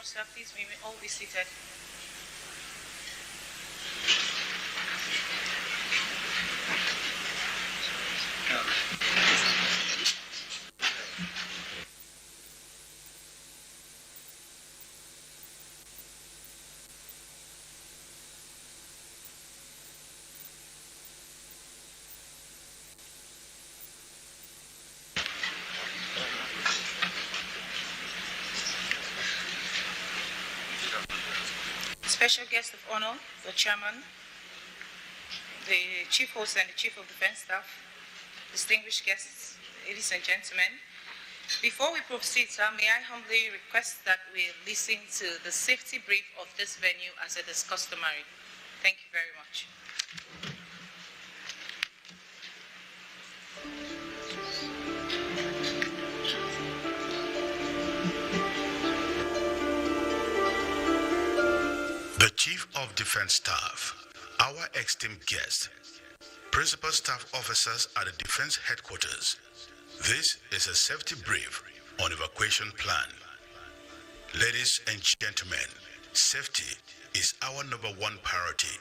much, sir. Please, we may all be seated. Special guest of honor, the chairman, the chief host and the chief of defense staff, distinguished guests, ladies and gentlemen. Before we proceed, sir, may I humbly request that we listen to the safety brief of this venue as it is customary. Thank you very much. The Chief of Defense Staff, our esteemed guest, Principal Staff Officers at the Defense Headquarters. This is a safety brief on evacuation plan. Ladies and gentlemen, safety is our #1 priority.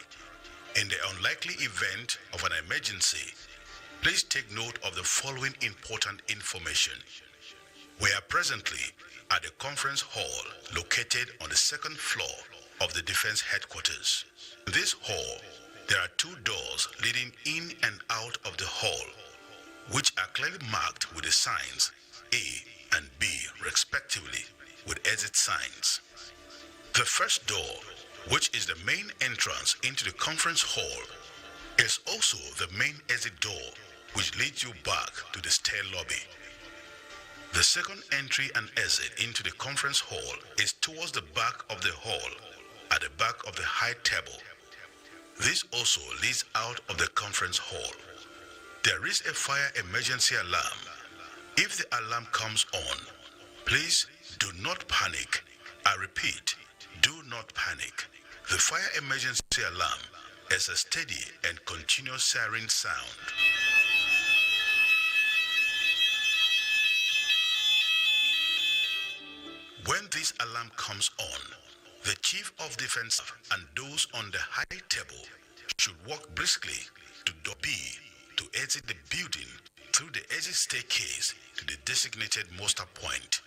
In the unlikely event of an emergency, please take note of the following important information. We are presently at the conference hall located on the second floor of the Defense Headquarters. In this hall, there are 2 doors leading in and out of the hall, which are clearly marked with the signs A and B respectively with exit signs. The first door, which is the main entrance into the conference hall, is also the main exit door which leads you back to the stair lobby. The second entry and exit into the conference hall is towards the back of the hall at the back of the high table. This also leads out of the conference hall. There is a fire emergency alarm. If the alarm comes on, please do not panic. I repeat, do not panic. The fire emergency alarm is a steady and continuous siren sound. When this alarm comes on, the Chief of Defense and those on the high table should walk briskly to door B to exit the building through the exit staircase to the designated muster point.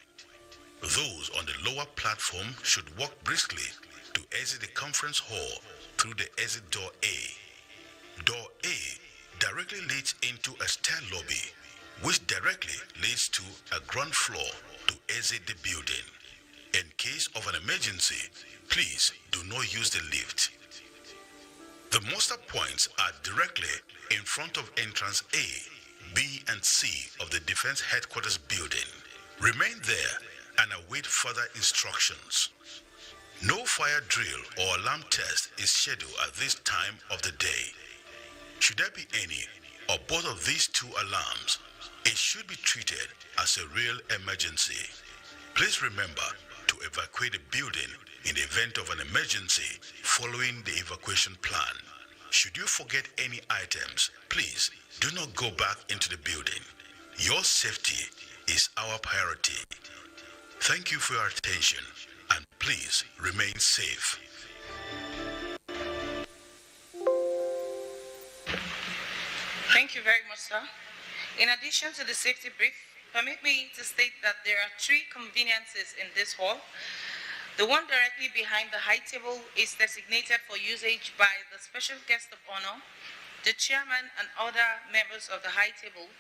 Those on the lower platform should walk briskly to exit the conference hall through the exit door A. Door A directly leads into a stair lobby, which directly leads to a ground floor to exit the building. In case of an emergency, please do not use the lift. The muster points are directly in front of entrance A, B, and C of the Defense Headquarters building. Remain there and await further instructions. No fire drill or alarm test is scheduled at this time of the day. Should there be any or both of these 2 alarms, it should be treated as a real emergency. Please remember to evacuate the building in the event of an emergency following the evacuation plan. Should you forget any items, please do not go back into the building. Your safety is our priority. Thank you for your attention and please remain safe. Thank you very much, sir. In addition to the safety brief, permit me to state that there are 3 conveniences in this hall. The one directly behind the high table is designated for usage by the special guest of honor, the chairman and other members of the high table,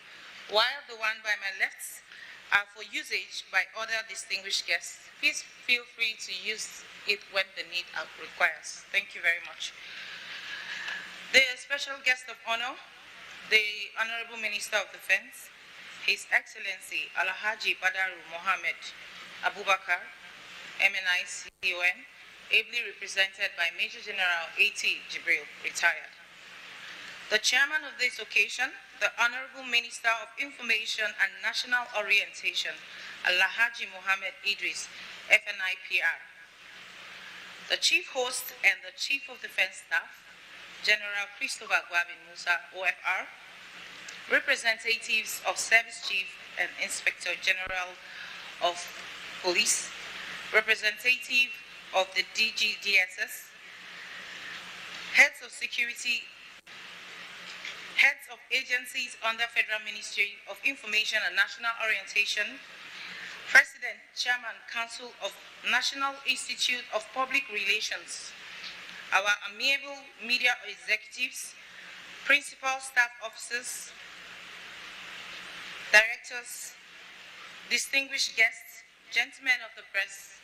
while the one by my left are for usage by other distinguished guests. Please feel free to use it when the need requires. Thank you very much. The special guest of honor, the Honorable Minister of Defense, His Excellency Alhaji Badaru Mohammed Abubakar, MNICON, ably represented by Major General A.T. Jibril, retired. The chairman of this occasion, the Honorable Minister of Information and National Orientation, Alhaji Mohammed Idris, FNIPR. The chief host and the Chief of Defense Staff, General Christopher Gwabin Musa, OFR, representatives of Service Chief and Inspector General of Police, representative of the DGDSS, heads of security, heads of agencies under Federal Ministry of Information and National Orientation, President, Chairman, Council of National Institute of Public Relations, our amiable media executives, principal staff officers, directors, distinguished guests, gentlemen of the press,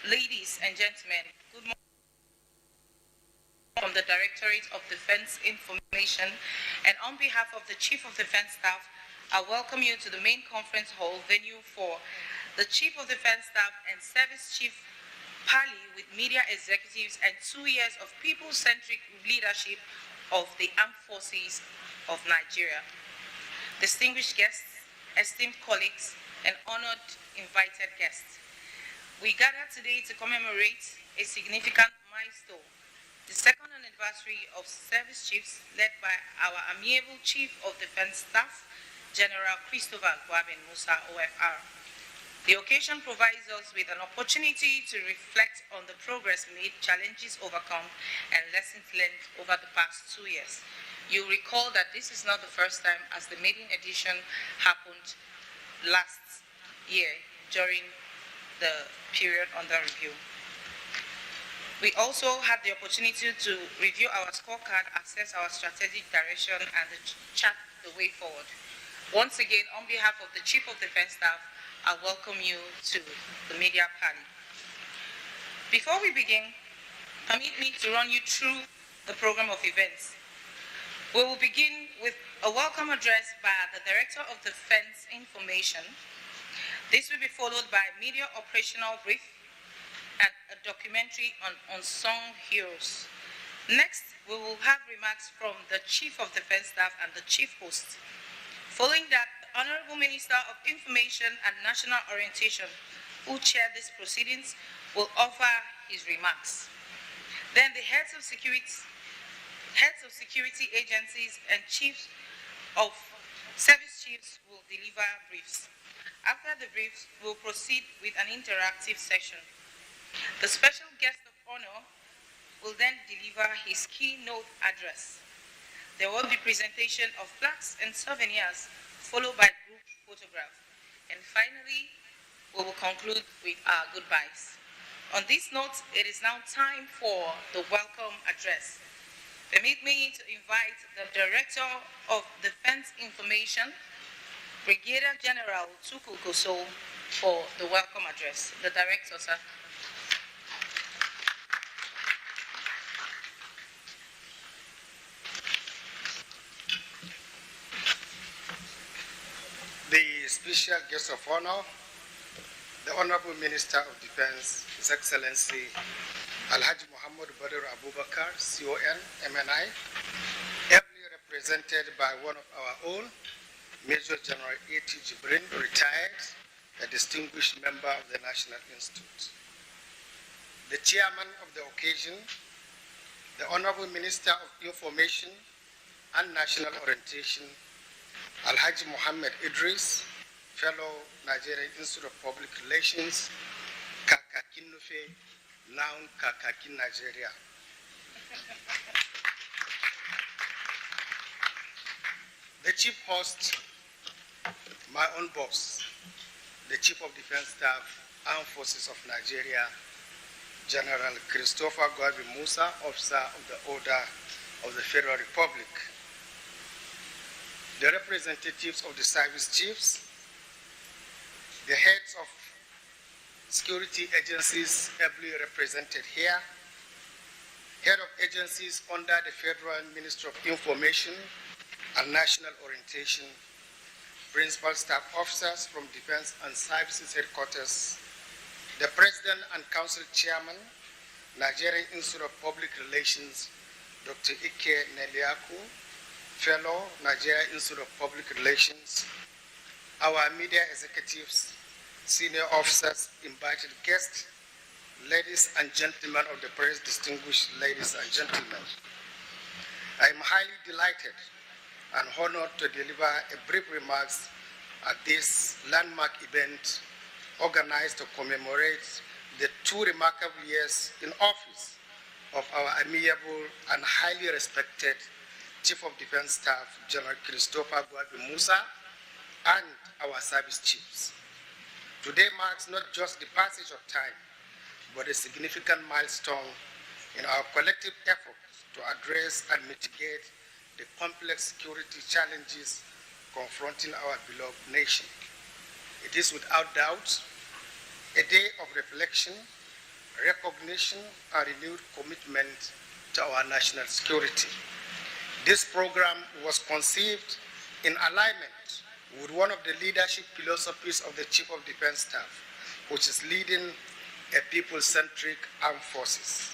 ladies and gentlemen, good morning from the Directorate of Defense Information, and on behalf of the Chief of Defense Staff, I welcome you to the main conference hall venue for the Chief of Defense Staff and Service Chief Pali with media executives and 2 years of people-centric leadership of the Armed Forces of Nigeria. Distinguished guests, esteemed colleagues, and honored invited guests, we gather today to commemorate a significant milestone, the second anniversary of Service Chiefs led by our amiable Chief of Defense Staff, General Christopher Gwabin Musa, OFR. The occasion provides us with an opportunity to reflect on the progress made, challenges overcome, and lessons learned over the past 2 years. You recall that this is not the first time, as the maiden edition happened last year during the period under review. We also had the opportunity to review our scorecard, assess our strategic direction, and chart the way forward. Once again, on behalf of the Chief of Defense Staff, I welcome you to the media party. Before we begin, permit me to run you through the program of events. We will begin with a welcome address by the Director of Defense Information. This will be followed by a media operational brief and a documentary on unsung heroes. Next, we will have remarks from the Chief of Defense Staff and the Chief Host. Following that, the Honorable Minister of Information and National Orientation, who chaired these proceedings, will offer his remarks. Then the heads of security agencies and chiefs of service chiefs will deliver briefs. After the briefs, we will proceed with an interactive session. The special guest of honor will then deliver his keynote address. There will be presentation of plaques and souvenirs, followed by group photograph. And finally, we will conclude with our goodbyes. On this note, it is now time for the welcome address. Permit me to invite the Director of Defense Information, Brigadier General Tuku Koso, for the welcome address. The Director, sir. The special guest of honor, the Honorable Minister of Defense, His Excellency Alhaji Muhammad Badr Abubakar, CON, MNI, ably represented by one of our own, Major General A.T. Jibrin, retired, a distinguished member of the National Institute. The chairman of the occasion, the Honorable Minister of Information and National Orientation, Alhaji Muhammad Idris, fellow Nigerian Institute of Public Relations, Kakakin Nufe, now Kakakin Nigeria. The chief host, my own boss, the Chief of Defense Staff, Armed Forces of Nigeria, General Christopher Gwabi Musa, Officer of the Order of the Federal Republic. The representatives of the service chiefs, the heads of security agencies ably represented here, head of agencies under the Federal Ministry of Information and National Orientation, principal staff officers from Defense and Services Headquarters, the President and Council Chairman, Nigerian Institute of Public Relations, Dr. Ike Neliaku, fellow Nigerian Institute of Public Relations, our media executives, senior officers, invited guests, ladies and gentlemen of the press, distinguished ladies and gentlemen. I am highly delighted and honored to deliver a brief remarks at this landmark event organized to commemorate the 2 remarkable years in office of our amiable and highly respected Chief of Defense Staff, General Christopher Gwabi Musa, and our service chiefs. Today marks not just the passage of time, but a significant milestone in our collective efforts to address and mitigate the complex security challenges confronting our beloved nation. It is without doubt a day of reflection, recognition, and renewed commitment to our national security. This program was conceived in alignment with one of the leadership philosophies of the Chief of Defense Staff, which is leading a people-centric armed forces.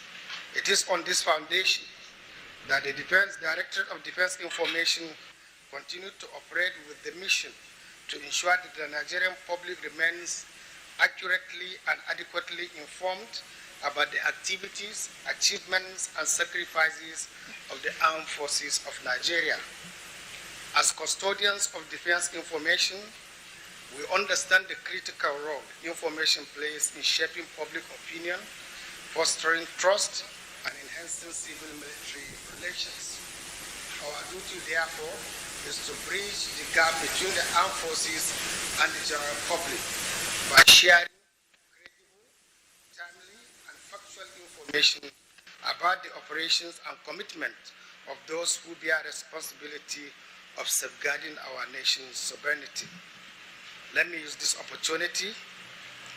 It is on this foundation that the Directorate of Defense Information continued to operate with the mission to ensure that the Nigerian public remains accurately and adequately informed about the activities, achievements, and sacrifices of the armed forces of Nigeria. As custodians of defense information, we understand the critical role information plays in shaping public opinion, fostering trust, and enhancing civil-military relations. Our duty, therefore, is to bridge the gap between the armed forces and the general public by sharing credible, timely, and factual information about the operations and commitment of those who bear responsibility of safeguarding our nation's sovereignty. Let me use this opportunity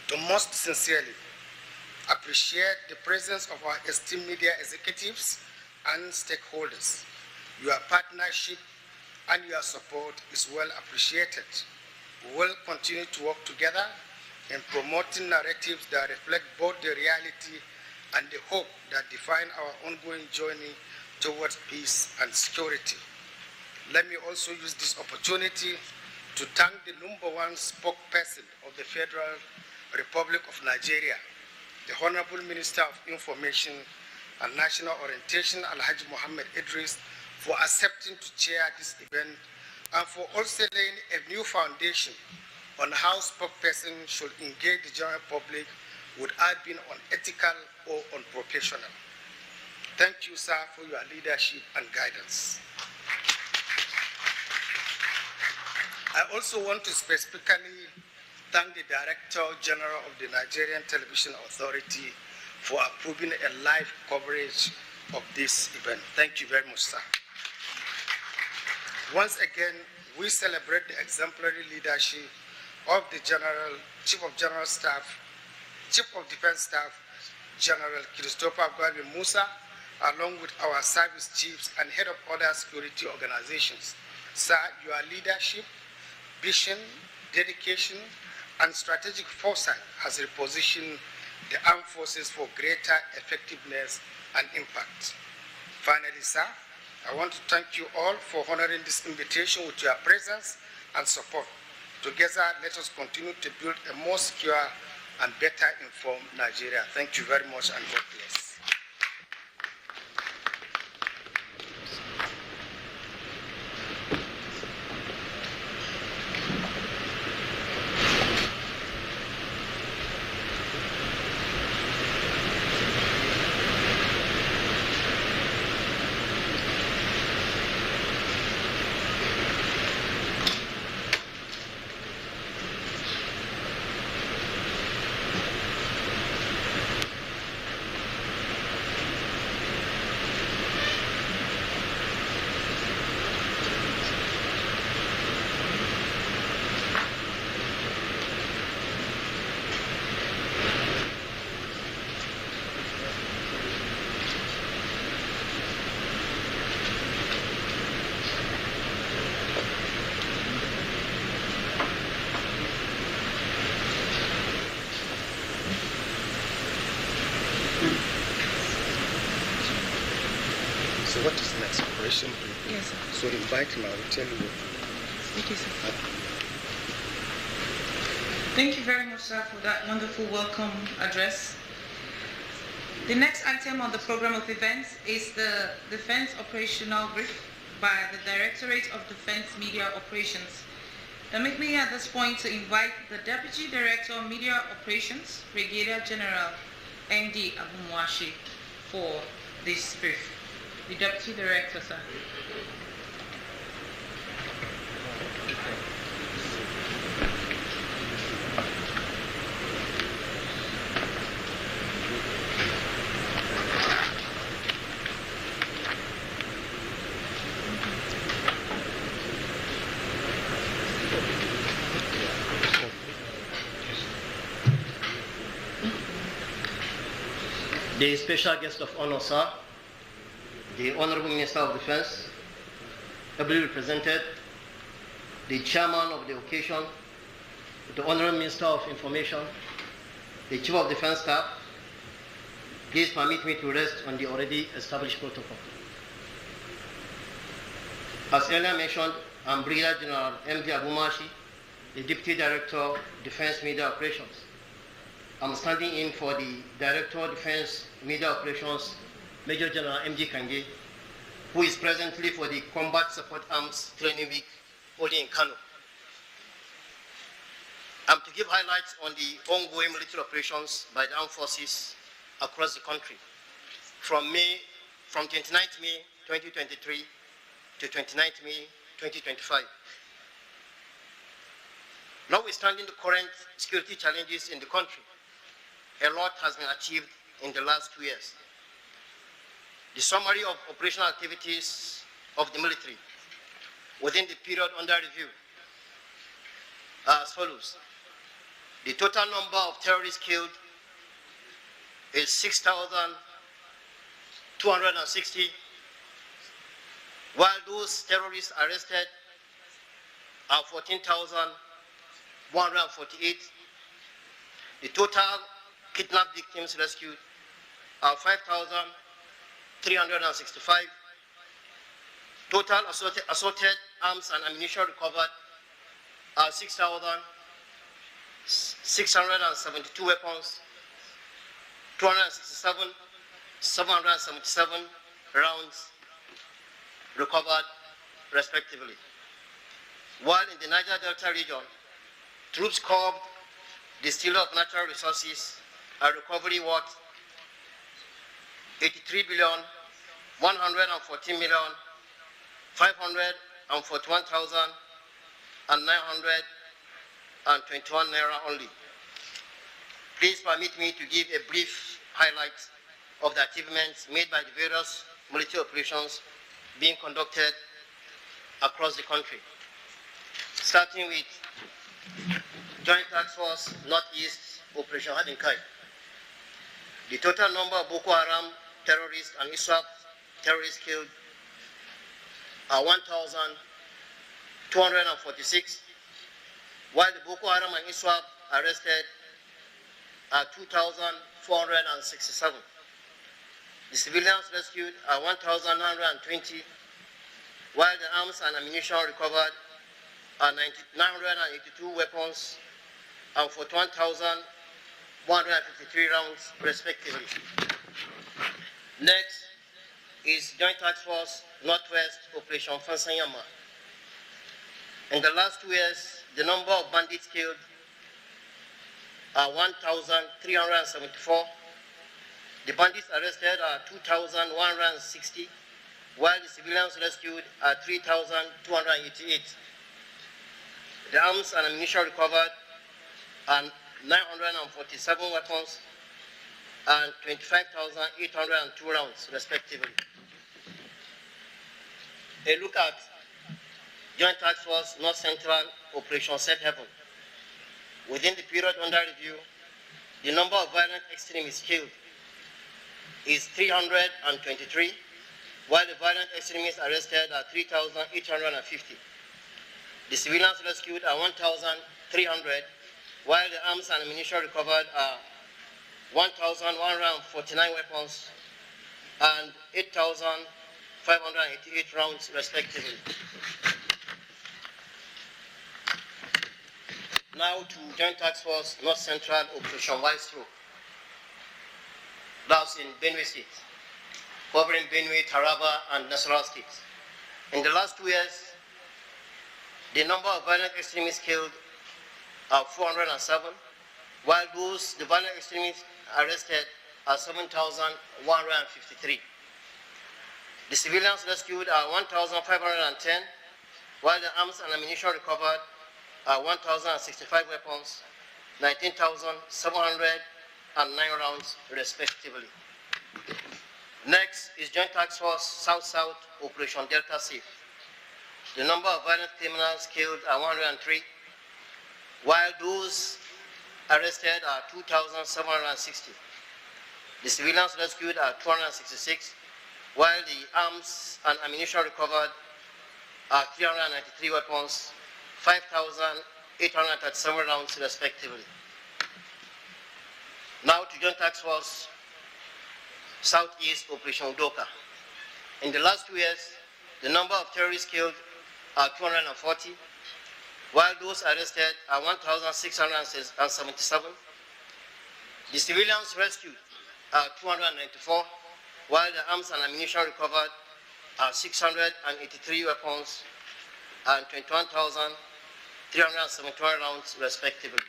to most sincerely appreciate the presence of our esteemed media executives and stakeholders. Your partnership and your support is well appreciated. We will continue to work together in promoting narratives that reflect both the reality and the hope that define our ongoing journey towards peace and security. Let me also use this opportunity to thank the #1 spokesperson of the Federal Republic of Nigeria, the Honorable Minister of Information and National Orientation, Alhaji Mohammed Idris, for accepting to chair this event and for also laying a new foundation on how spokesperson should engage the general public without being unethical or unprofessional. Thank you, sir, for your leadership and guidance. I also want to specifically thank the Director General of the Nigerian Television Authority for approving a live coverage of this event. Thank you very much, sir. Once again, we celebrate the exemplary leadership of the Chief of Defense Staff, General Christopher Gwabi Musa, along with our service chiefs and head of other security organizations. Sir, your leadership, vision, dedication, and strategic foresight has repositioned the armed forces for greater effectiveness and impact. Finally, sir, I want to thank you all for honoring this invitation with your presence and support. Together, let us continue to build a more secure and better informed Nigeria. Thank you very much, and God bless. So what is next? Operation brief? Yes, sir. So invite him, I will tell you what to do. Thank you, sir. Thank you very much, sir, for that wonderful welcome address. The next item on the program of events is the Defense Operational Brief by the Directorate of Defense Media Operations. Permit me at this point to invite the Deputy Director of Media Operations, Brigadier General MD Abumwashi, for this brief. The Deputy Director, sir. The special guest of honor, sir, the Honorable Minister of Defense, ably represented, the chairman of the occasion, the Honorable Minister of Information, the Chief of Defense Staff, please permit me to rest on the already established protocol. As earlier mentioned, I'm Brigadier General MD Abumashi, the Deputy Director of Defense Media Operations. I'm standing in for the Director of Defense Media Operations, Major General MG Kange, who is presently for the Combat Support Arms Training Week holding in Kano. I'm to give highlights on the ongoing military operations by the armed forces across the country from 29th May 2023 to 29th May 2025. Notwithstanding the current security challenges in the country, a lot has been achieved in the last 2 years. The summary of operational activities of the military within the period under review are as follows. The total number of terrorists killed is 6,260, while those terrorists arrested are 14,148. The total kidnapped victims rescued are 5,365. Total assorted arms and ammunition recovered are 6,672 weapons, 777 rounds recovered respectively. While in the Niger Delta region, troops curbed the stealing of natural resources, a recovery worth 83,114,541,921 naira only. Please permit me to give a brief highlight of the achievements made by the various military operations being conducted across the country. Starting with Joint Task Force Northeast Operation Hadinkai. The total number of Boko Haram terrorists and ISWAP terrorists killed are 1,246, while the Boko Haram and ISWAP arrested are 2,467. The civilians rescued are 1,920, while the arms and ammunition recovered are 982 weapons and 41,153 rounds respectively. Next is Joint Task Force Northwest Operation Fansanyama. In the last 2 years, the number of bandits killed are 1,374. The bandits arrested are 2,160, while the civilians rescued are 3,288. The arms and ammunition recovered are 947 weapons and 25,802 rounds, respectively. A look at Joint Task Force North Central Operation Safe Haven. Within the period under review, the number of violent extremists killed is 323, while the violent extremists arrested are 3,850. The civilians rescued are 1,300, while the arms and ammunition recovered are 1,149 weapons and 8,588 rounds, respectively. Now to Joint Task Force North Central Operation Wide Stroke. That's in Benue State, covering Benue, Taraba, and Nasarawa states. In the last 2 years, The number of violent extremists killed are 407, while the violent extremists arrested are 7,153. The civilians rescued are 1,510, while the arms and ammunition recovered are 1,065 weapons, 19,709 rounds, respectively. Next is Joint Task Force South-South Operation Delta Safe. The number of violent criminals killed are 103, while those arrested are 2,760. The civilians rescued are 266, while the arms and ammunition recovered are 393 weapons, 5,837 rounds, respectively. Now to Joint Task Force Southeast Operation Udoka. In the last 2 years, the number of terrorists killed are 240, while those arrested are 1,677. The civilians rescued are 294, while the arms and ammunition recovered are 683 weapons and 21,371 rounds, respectively.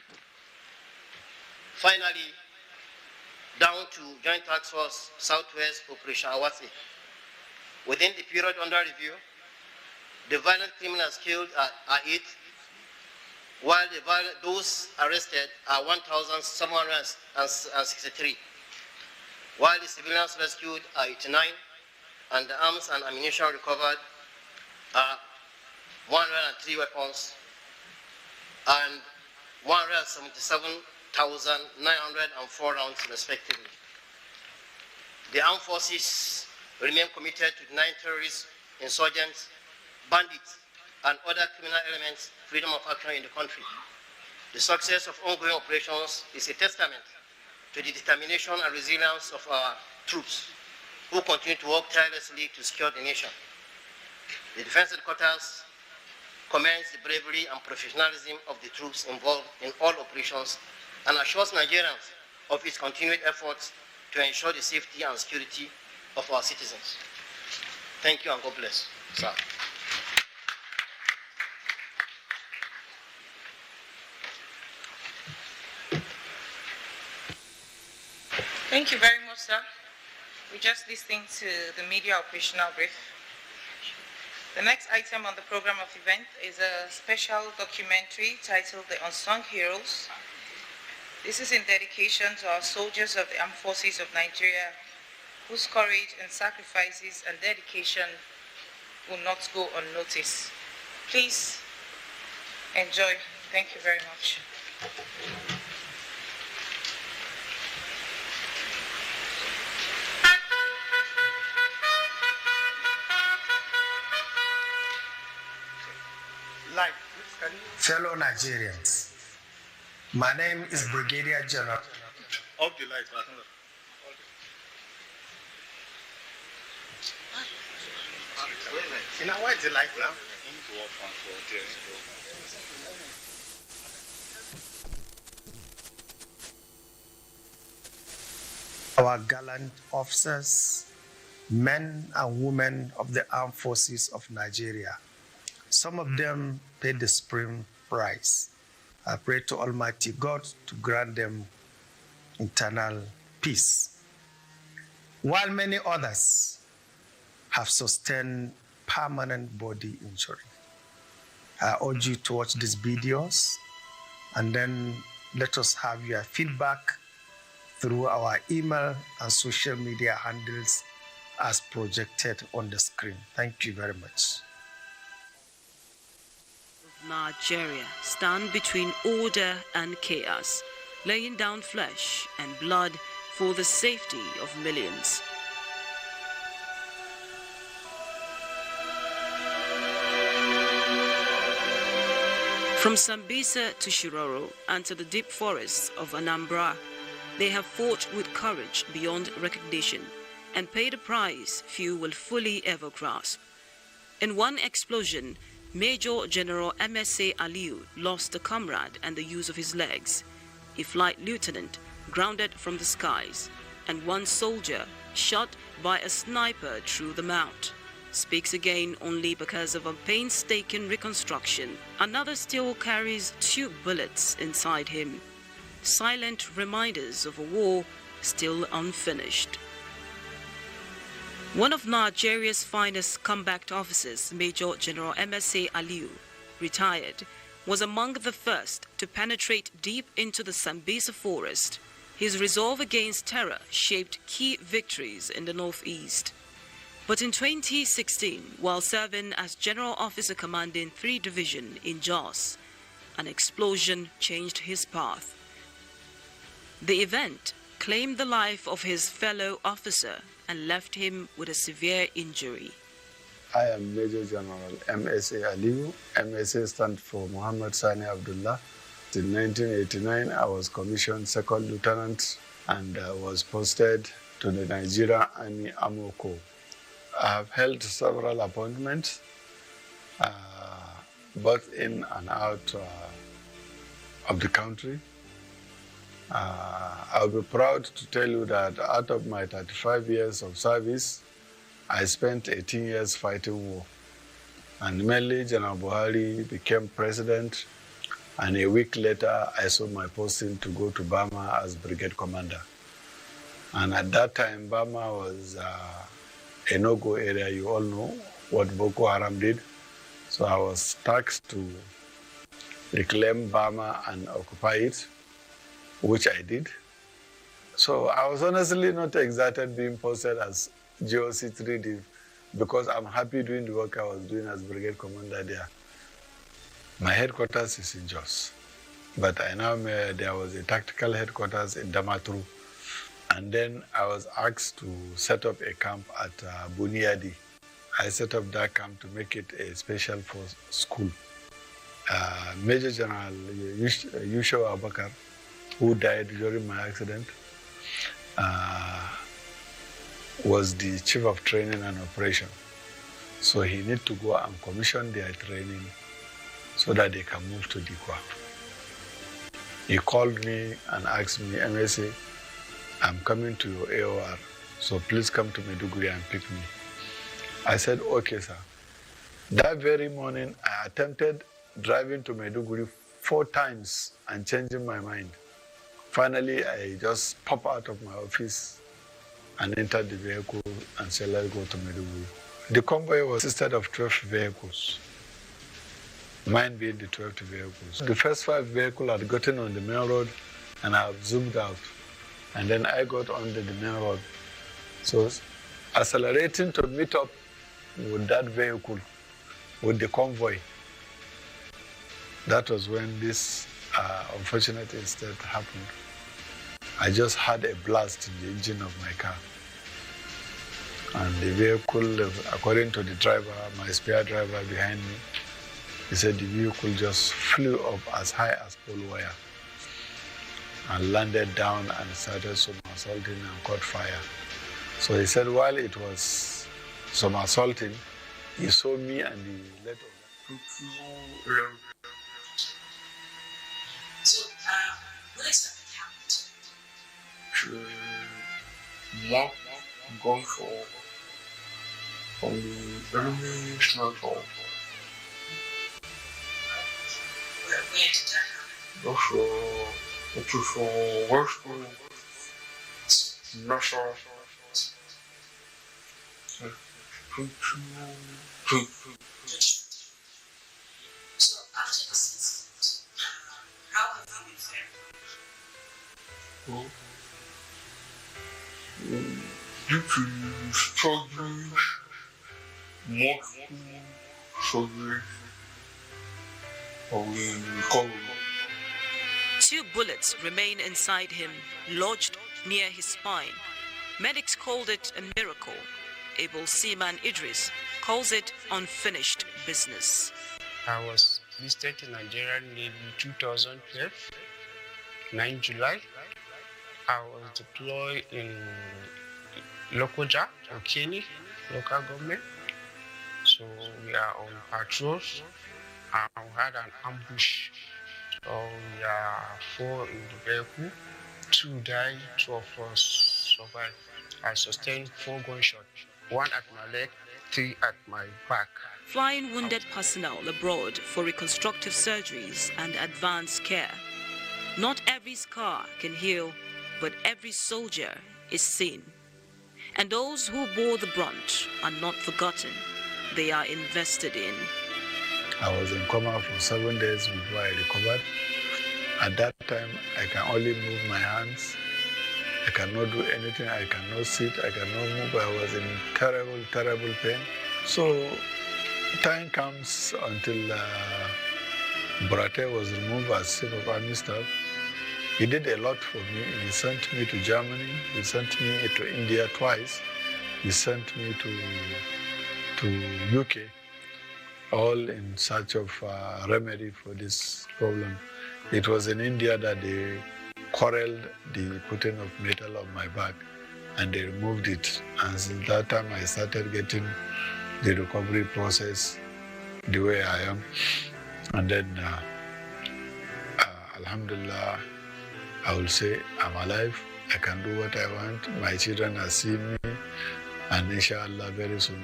Finally, down to Joint Task Force Southwest Operation Awase. Within the period under review, the violent criminals killed are 8, while those arrested are 1,763, while the civilians rescued are 89, and the arms and ammunition recovered are 103 weapons and 177,904 rounds, respectively. The armed forces remain committed to denying terrorists, insurgents, bandits, and other criminal elements freedom of action in the country. The success of ongoing operations is a testament to the determination and resilience of our troops, who continue to work tirelessly to secure the nation. The Defense Headquarters commends the bravery and professionalism of the troops involved in all operations and assures Nigerians of its continued efforts to ensure the safety and security of our citizens. Thank you and God bless. Sir. Thank you very much, sir. We just listening to the media operational brief. The next item on the program of event is a special documentary titled The Unsung Heroes. This is in dedication to our soldiers of the Armed Forces of Nigeria, whose courage and sacrifices and dedication will not go unnoticed. Please enjoy. Thank you very much. Fellow Nigerians, my name is Brigadier General. Off the light, You know, why is the light now? Our gallant officers, men and women of the Armed Forces of Nigeria. Some of them paid the supreme price. I pray to Almighty God to grant them eternal peace. While many others have sustained permanent body injury. I urge you to watch these videos and then let us have your feedback through our email and social media handles as projected on the screen. Thank you very much. Nigeria stand between order and chaos, laying down flesh and blood for the safety of millions. From Sambisa to Shiroro and to the deep forests of Anambra, they have fought with courage beyond recognition and paid a price few will fully ever grasp. In one explosion, Major General MSA Aliu lost a comrade and the use of his legs, a flight lieutenant grounded from the skies, and one soldier shot by a sniper through the mouth. speaks again only because of a painstaking reconstruction. Another still carries 2 bullets inside him, silent reminders of a war still unfinished. One of Nigeria's finest combat officers, Major General MSA Aliyu, retired, was among the first to penetrate deep into the Sambisa forest. His resolve against terror shaped key victories in the northeast. But in 2016, while serving as General Officer commanding 3 Division in Jos, an explosion changed his path. The event claimed the life of his fellow officer and left him with a severe injury. I am Major General MSA Aliyu. MSA stands for Muhammad Sani Abdullah. In 1989, I was commissioned second lieutenant and was posted to the Nigerian Army Amoko. I have held several appointments, both in and out of the country. I'll be proud to tell you that out of my 35 years of service, I spent 18 years fighting war. And mainly General Buhari became president, and a week later I saw my posting to go to Burma as brigade commander. And at that time, Burma was a no-go area. You all know what Boko Haram did. So I was tasked to reclaim Burma and occupy it, which I did. So I was honestly not excited being posted as GOC 3D because I'm happy doing the work I was doing as brigade commander there. My headquarters is in Jos, but I now there was a tactical headquarters in Damaturu. And then I was asked to set up a camp at Buniadi. I set up that camp to make it a special force school. Major General Yusho Abakar, who died during my accident, was the chief of training and operation. So he needed to go and commission their training so that they can move to Dikwa. He called me and asked me, MSA, I'm coming to your AOR, so please come to Maiduguri and pick me. I said, okay, sir. That very morning, I attempted driving to Maiduguri 4 times and changing my mind. Finally, I just popped out of my office and entered the vehicle and said, let's go to Maiduguri. The convoy was consisted of 12 vehicles, mine being the 12th vehicles. The first 5 vehicles had gotten on the main road and I have zoomed out. And then I got onto the main road. So accelerating to meet up with that vehicle, with the convoy, that was when this unfortunate incident happened. I just had a blast in the engine of my car. And the vehicle, according to the driver, my spare driver behind me, he said the vehicle just flew up as high as pole wire and landed down and started somersaulting and caught fire. So he said while it was somersaulting, he saw me and he let off. So, what exactly happened? Moi, gunfire from the enemy sniper. Where did that happen? It was for Western, Nassau. So, after this incident, how have you been faring? Due to struggles, multiple surgeries, of the recovery. 2 bullets remain inside him, lodged near his spine. Medics called it a miracle. Abel Seaman Idris calls it unfinished business. I was listed in Nigerian Navy 2012, 9 July. I was deployed in Lokoja, Okini, local government. So we are on patrols and we had an ambush. So we are 4 in the vehicle, 2 died, 2 of us survived. I sustained 4 gunshots, 1 at my leg 3 at my back. Flying wounded personnel abroad for reconstructive surgeries and advanced care. Not every scar can heal, but every soldier is seen. And those who bore the brunt are not forgotten. They are invested in. I was in coma for 7 days before I recovered. At that time, I can only move my hands. I cannot do anything. I cannot sit. I cannot move. I was in terrible, terrible pain. So time comes until Burate was removed as chief of army staff. He did a lot for me. He sent me to Germany. He sent me to India twice. He sent me to UK, all in search of remedy for this problem. It was in India that they quarreled the putting of metal on my back, and they removed it. And since that time, I started getting the recovery process the way I am. And then, Alhamdulillah, I will say I'm alive. I can do what I want. My children are seeing me, and inshallah, very soon,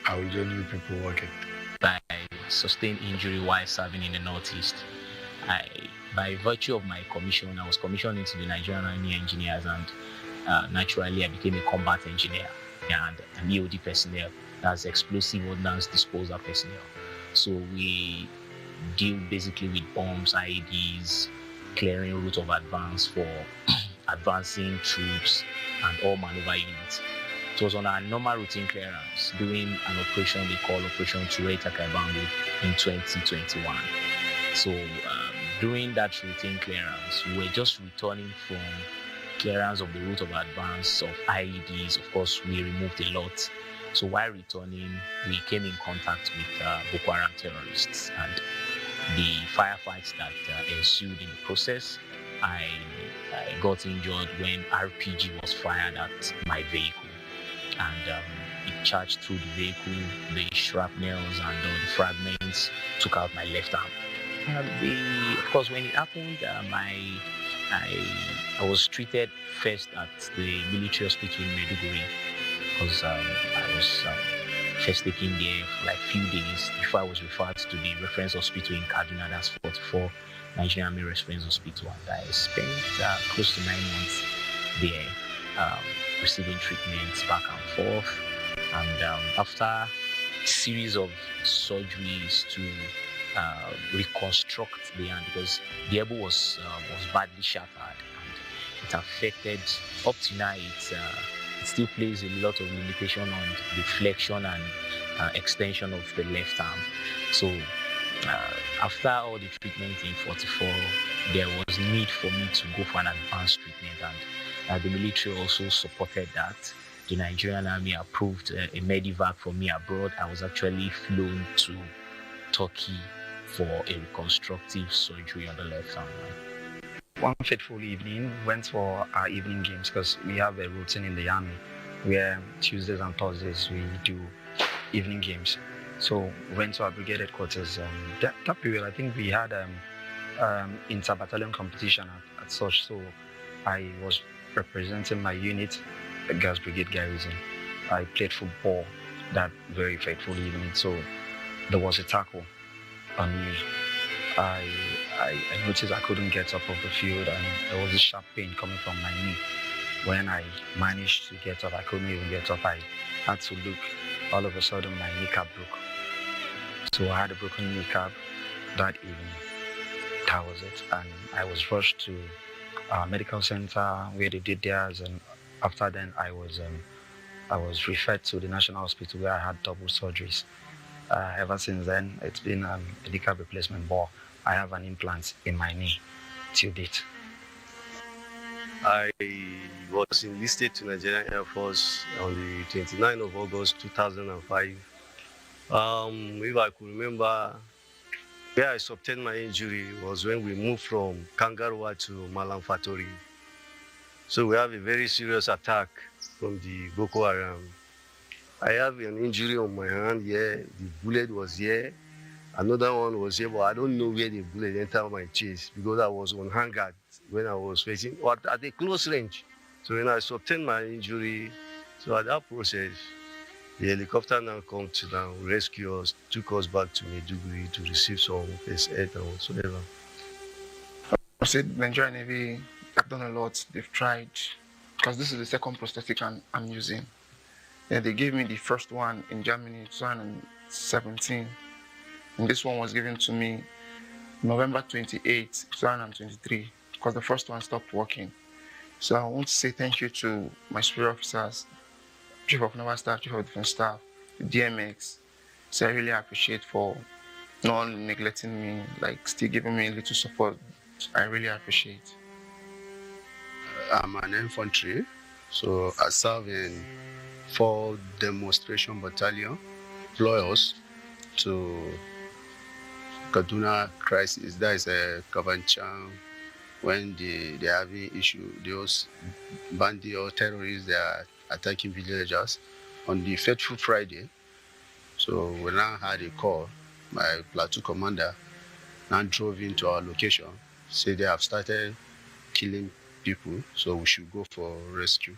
I will join you people working. I sustained injury while serving in the Northeast. By virtue of my commission, I was commissioned into the Nigerian Army Engineers, and naturally I became a combat engineer and an EOD personnel, that's explosive ordnance disposal personnel. So we deal basically with bombs, IEDs, clearing route of advance for advancing troops and all maneuver units. It was on our normal routine clearance doing an operation they call Operation Ture Takabangu in 2021. So during that routine clearance, we were just returning from clearance of the route of advance of IEDs. Of course, we removed a lot. So while returning, we came in contact with Boko Haram terrorists, and the firefights that ensued in the process. I got injured when RPG was fired at my vehicle, and it charged through the vehicle. The shrapnels and the fragments took out my left arm. Of course, when it happened, I was treated first at the military hospital in Maiduguri, because I was first taken there for like few days before I was referred to the reference hospital in Kaduna, that's 44 Nigerian Army Reference Hospital, and I spent close to 9 months there receiving treatments back and forth. And after a series of surgeries to reconstruct the hand, because the elbow was badly shattered and it affected, up to now it still plays a lot of limitation on the flexion and extension of the left arm. So after all the treatment in 44, there was need for me to go for an advanced treatment, and the military also supported that. The Nigerian Army approved a medevac for me abroad. I was actually flown to Turkey for a reconstructive surgery on the left arm. One fateful evening, went for our evening games, because we have a routine in the army where Tuesdays and Thursdays we do evening games. So went to our brigade headquarters. That period, I think we had inter-battalion competition at such. So I was representing my unit, the Gas Brigade Garrison. I played football that very fateful evening. So there was a tackle on me. I noticed I couldn't get up off the field, and there was a sharp pain coming from my knee. When I managed to get up, I couldn't even get up. I had to look. All of a sudden, my kneecap broke. So I had a broken kneecap that evening. That was it. And I was rushed to a medical center where they did theirs. And after then, I was referred to the National Hospital where I had double surgeries. Ever since then, it's been a kneecap replacement, but I have an implant in my knee till date. I was enlisted to Nigerian Air Force on the 29th of August 2005. If I could remember, where I sustained my injury was when we moved from Kangaroo to Malam Fatori. So we have a very serious attack from the Boko Haram. I have an injury on my hand here. The bullet was here. Another one was here, but I don't know where the bullet entered my chest because I was on hand guard when I was facing at a close range. So when I sustained my injury, so at that process, The helicopter now come to now rescue us, took us back to Maiduguri to receive some first aid and whatsoever. I said Nigerian Navy have done a lot. They've tried, because this is the second prosthetic I'm using. Yeah, they gave me the first one in Germany 2017, and this one was given to me November 28, 2023, because the first one stopped working. So I want to say thank you to my superior officers, Chief of Naval Staff, Chief of Defense Staff, the DMX. So I really appreciate for not only neglecting me, like still giving me a little support. I really appreciate. I'm an infantry, so I serve in 4 demonstration battalion, deploy us to Kaduna crisis. That is a Kavancham, when they are having issue, those bandits or terrorists, they are attacking villagers on the fateful Friday. So we now had a call. My platoon commander now drove into our location, said they have started killing people, so we should go for rescue.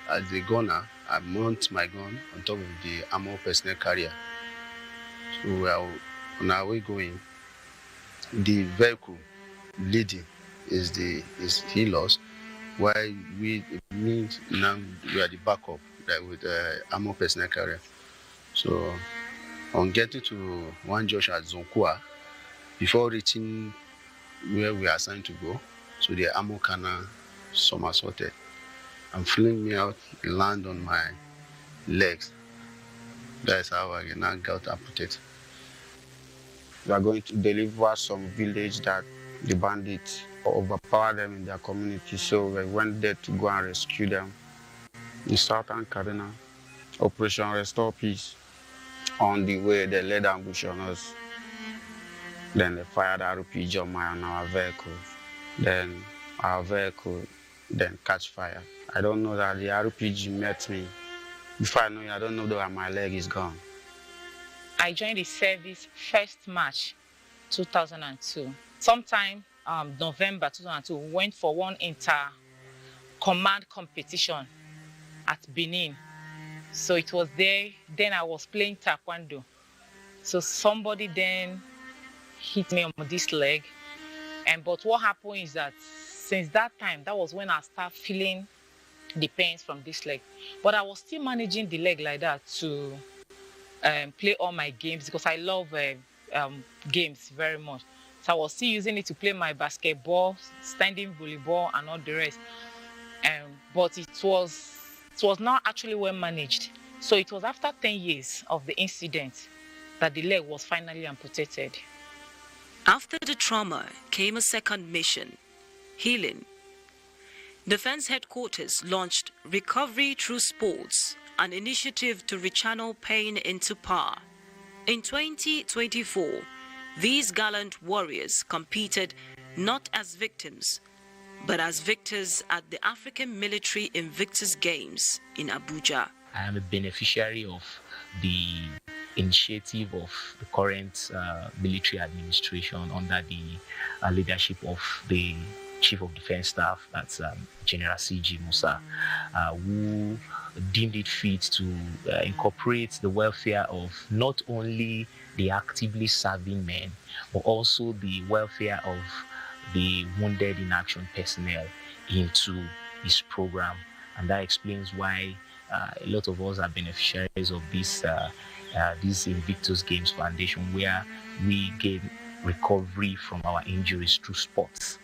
As a gunner, I mount my gun on top of the armored personnel carrier. So we are on our way going. The vehicle leading is healers, while me now we are the backup, like with the armored personnel carrier. So on getting to one junction at Zonkua, before reaching where we are assigned to go, so the ammo cannon somersaulted and fling me out, land on my legs. That's how I now got amputated. We are going to deliver some village that the bandits overpower them in their community, so we went there to go and rescue them. In southern Kaduna, Operation Restore Peace. On the way, they led ambush on us. Then they fired RPG on our vehicle. Then our vehicle then catch fire. I don't know that the RPG met me. Before I know it, I don't know that my leg is gone. I joined the service 1st March 2002. Sometime November 2002, we went for one inter-command competition at Benin. So it was there, then I was playing taekwondo. So somebody then hit me on this leg. But what happened is that since that time, that was when I started feeling the pains from this leg. But I was still managing the leg like that to play all my games, because I love games very much. So I was still using it to play my basketball, standing volleyball, and all the rest. But it was not actually well managed. So it was after 10 years of the incident that the leg was finally amputated. After the trauma came a second mission, healing. Defense Headquarters launched Recovery Through Sports, an initiative to rechannel pain into power. In 2024, these gallant warriors competed not as victims, but as victors at the African Military Invictus Games in Abuja. I am a beneficiary of the initiative of the current military administration under the leadership of the Chief of Defense Staff, that's General C.G. Musa, who deemed it fit to incorporate the welfare of not only the actively serving men, but also the welfare of the wounded in action personnel into his program. And that explains why a lot of us are beneficiaries of this Invictus Games Foundation, where we gain recovery from our injuries through sports.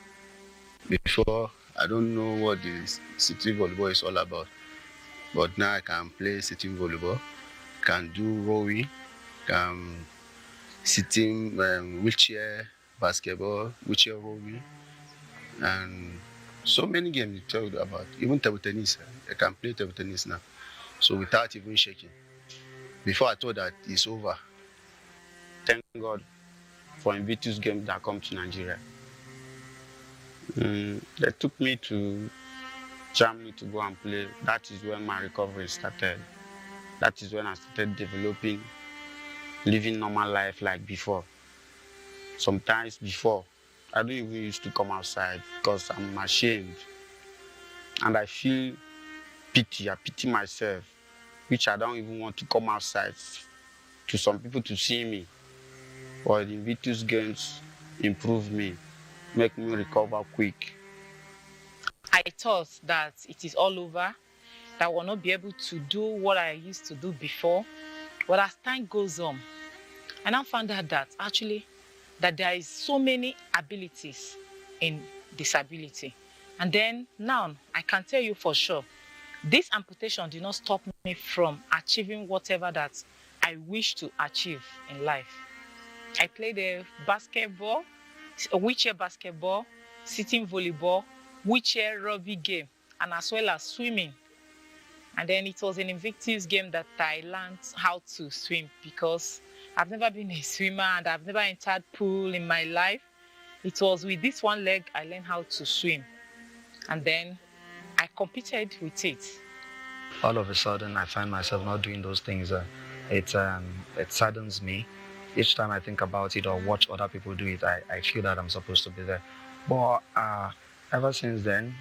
Before, I don't know what the sitting volleyball is all about, but now I can play sitting volleyball, can do rowing, can sitting wheelchair basketball, wheelchair rowing, and so many games you told about. Even table tennis, I can play table tennis now, so without even shaking. Before I thought that it's over. Thank God for Invictus Games that come to Nigeria. They took me to Germany to go and play. That is when my recovery started. That is when I started developing, living normal life like before. Sometimes before, I don't even used to come outside because I'm ashamed. And I feel pity. I pity myself which I don't even want to come outside to some people to see me. But the Invictus Games improve me, make me recover quick. I thought that it is all over, that I will not be able to do what I used to do before. But as time goes on, I now found out that actually that there is so many abilities in disability. And then now I can tell you for sure, this amputation did not stop me from achieving whatever that I wish to achieve in life. I played a basketball, a wheelchair basketball, sitting volleyball, wheelchair rugby game, and as well as swimming. And then it was an Invictus game that I learned how to swim, because I've never been a swimmer and I've never entered pool in my life. It was with this one leg I learned how to swim. And then I competed with it. All of a sudden, I find myself not doing those things. It saddens me. Each time I think about it or watch other people do it, I feel that I'm supposed to be there. But ever since then,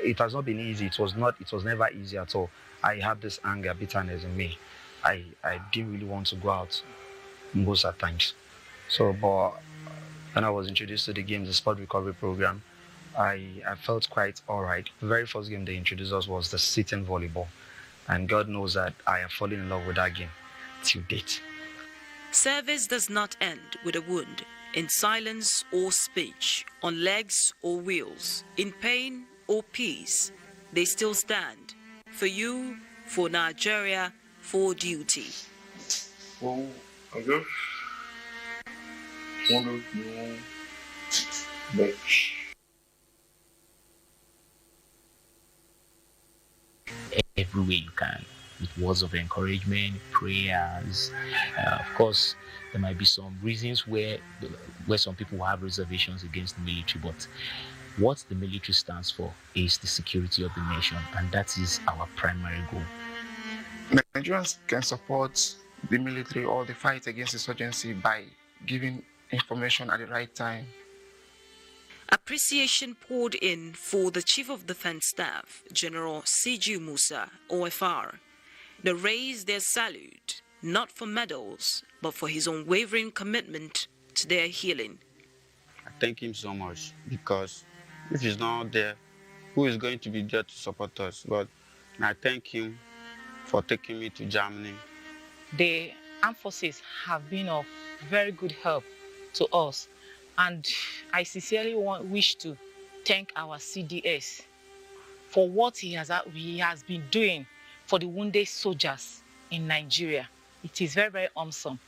it has not been easy. It was never easy at all. I had this anger, bitterness in me. I didn't really want to go out most at times. So, but when I was introduced to the games, the sport recovery program, I felt quite all right. The very first game they introduced us was the sitting volleyball. And God knows that I have fallen in love with that game till date. Service does not end with a wound, in silence or speech, on legs or wheels, in pain or peace. They still stand for you, for Nigeria, for duty. Well, I just wanted to know that every way you can, with words of encouragement, prayers. Of course, there might be some reasons where some people have reservations against the military, but what the military stands for is the security of the nation, and that is our primary goal. Nigerians can support the military or the fight against insurgency by giving information at the right time. Appreciation poured in for the Chief of Defense Staff, General C.G. Musa, OFR. They raised their salute, not for medals, but for his unwavering commitment to their healing. I thank him so much, because if he's not there, who is going to be there to support us? But I thank him for taking me to Germany. The armed forces have been of very good help to us. And I sincerely wish to thank our CDS for what he has been doing for the wounded soldiers in Nigeria. It is very, very awesome.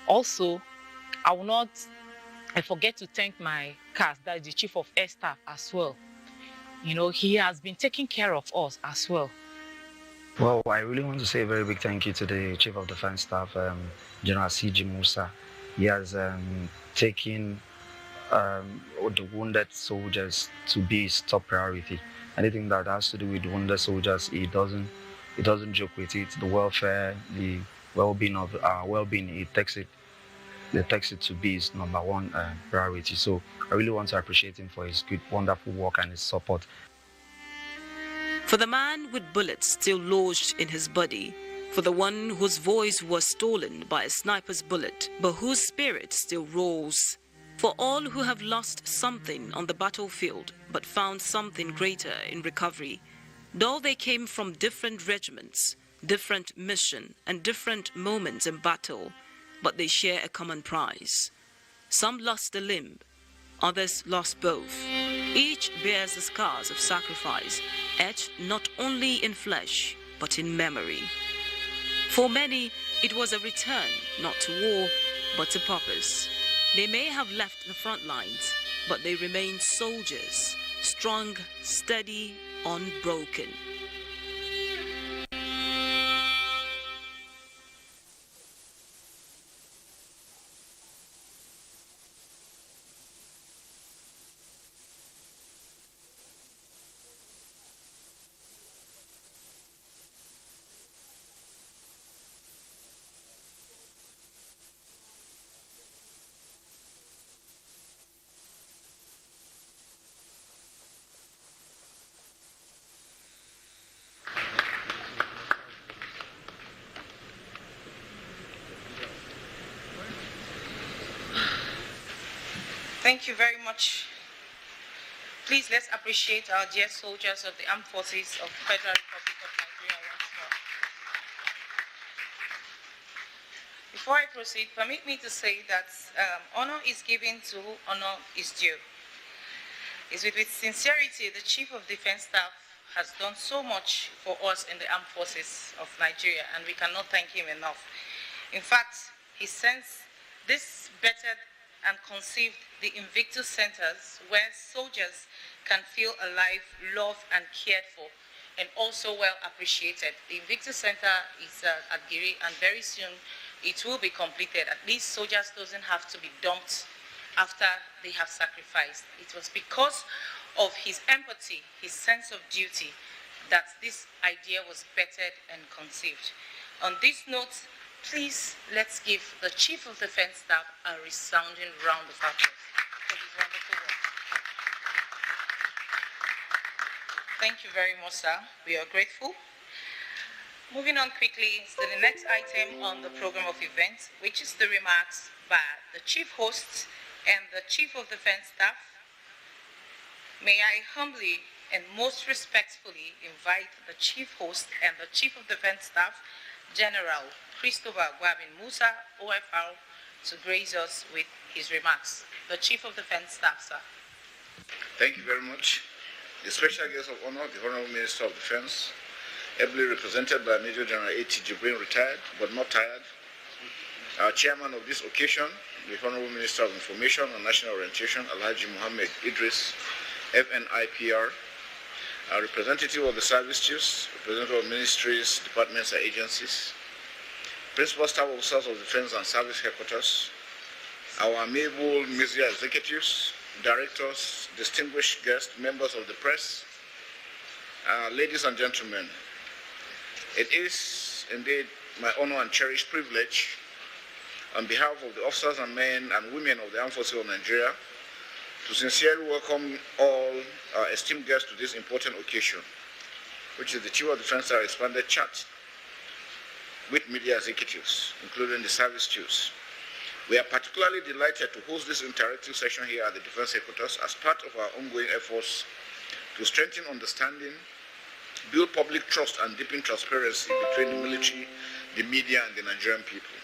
Also, I forget to thank my CAS, that is the Chief of Air Staff as well. You know, he has been taking care of us as well. Well, I really want to say a very big thank you to the Chief of Defense Staff, General C.G. Musa. He has taken the wounded soldiers to be his top priority. Anything that has to do with wounded soldiers, he doesn't joke with it. The welfare, the well-being of our well-being, he takes it to be his number one priority. So I really want to appreciate him for his good, wonderful work and his support. For the man with bullets still lodged in his body, for the one whose voice was stolen by a sniper's bullet, but whose spirit still rolls, for all who have lost something on the battlefield, but found something greater in recovery, though they came from different regiments, different mission, and different moments in battle, but they share a common prize. Some lost a limb, others lost both. Each bears the scars of sacrifice, etched not only in flesh, but in memory. For many, it was a return, not to war, but to purpose. They may have left the front lines, but they remained soldiers, strong, steady, unbroken. Thank you very much. Please let's appreciate our dear soldiers of the Armed Forces of the Federal Republic of Nigeria once more. Before I proceed, permit me to say that honor is given to who honor is due. It's with sincerity the Chief of Defense Staff has done so much for us in the Armed Forces of Nigeria, and we cannot thank him enough. In fact, he sends this bettered and conceived the Invictus Centers, where soldiers can feel alive, loved, and cared for, and also well appreciated. The Invictus Center is at Giri, and very soon it will be completed. At least soldiers doesn't have to be dumped after they have sacrificed. It was because of his empathy, his sense of duty, that this idea was bettered and conceived. On this note, please let's give the Chief of Defense Staff a resounding round of applause for his wonderful work. Thank you very much, sir. We are grateful. Moving on quickly to the next item on the program of events, which is the remarks by the Chief Host and the Chief of Defense Staff. May I humbly and most respectfully invite the Chief Host and the Chief of Defense Staff, General Christopher Gwabin Musa, OFR, to grace us with his remarks. The Chief of Defense Staff, sir. Thank you very much. The special guest of honor, the Honorable Minister of Defense, ably represented by Major General A.T. Jibrin, retired but not tired. Our chairman of this occasion, the Honorable Minister of Information and National Orientation, Alhaji Mohammed Idris, FNIPR, our representative of the service chiefs, representative of ministries, departments and agencies, principal staff officers of defense and service headquarters, our amiable media executives, directors, distinguished guests, members of the press, ladies and gentlemen, it is indeed my honor and cherished privilege on behalf of the officers and men and women of the Armed Forces of Nigeria to sincerely welcome all our esteemed guests to this important occasion, which is the Chief of Defense Staff expanded chat with media executives, including the service chiefs. We are particularly delighted to host this interactive session here at the Defense Headquarters as part of our ongoing efforts to strengthen understanding, build public trust, and deepen transparency between the military, the media, and the Nigerian people.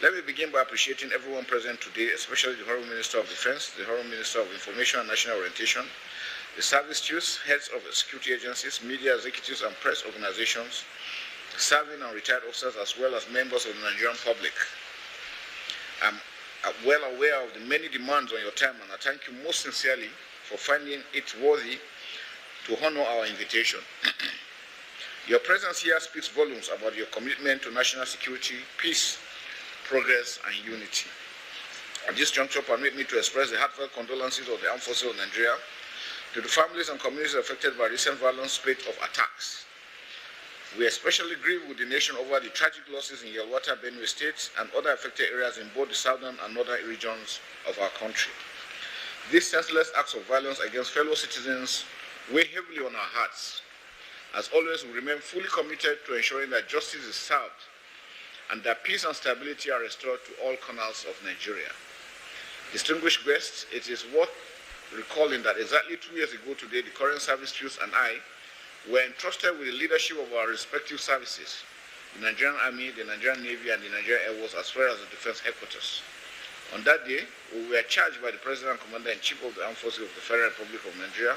Let me begin by appreciating everyone present today, especially the Honorable Minister of Defense, the Honorable Minister of Information and National Orientation, the service chiefs, heads of security agencies, media executives, and press organizations, serving and retired officers, as well as members of the Nigerian public. I'm well aware of the many demands on your time, and I thank you most sincerely for finding it worthy to honor our invitation. Your presence here speaks volumes about your commitment to national security, peace, progress, and unity. At this juncture, permit me to express the heartfelt condolences of the Armed Forces of Nigeria to the families and communities affected by recent violent spate of attacks. We especially grieve with the nation over the tragic losses in Yelwata, Benue State, and other affected areas in both the southern and northern regions of our country. These senseless acts of violence against fellow citizens weigh heavily on our hearts. As always, we remain fully committed to ensuring that justice is served and that peace and stability are restored to all corners of Nigeria. Distinguished guests, it is worth recalling that exactly 2 years ago today, the current service chiefs and I were entrusted with the leadership of our respective services, the Nigerian Army, the Nigerian Navy, and the Nigerian Air Force, as well as the Defense Headquarters. On that day, we were charged by the President and Commander-in-Chief of the Armed Forces of the Federal Republic of Nigeria,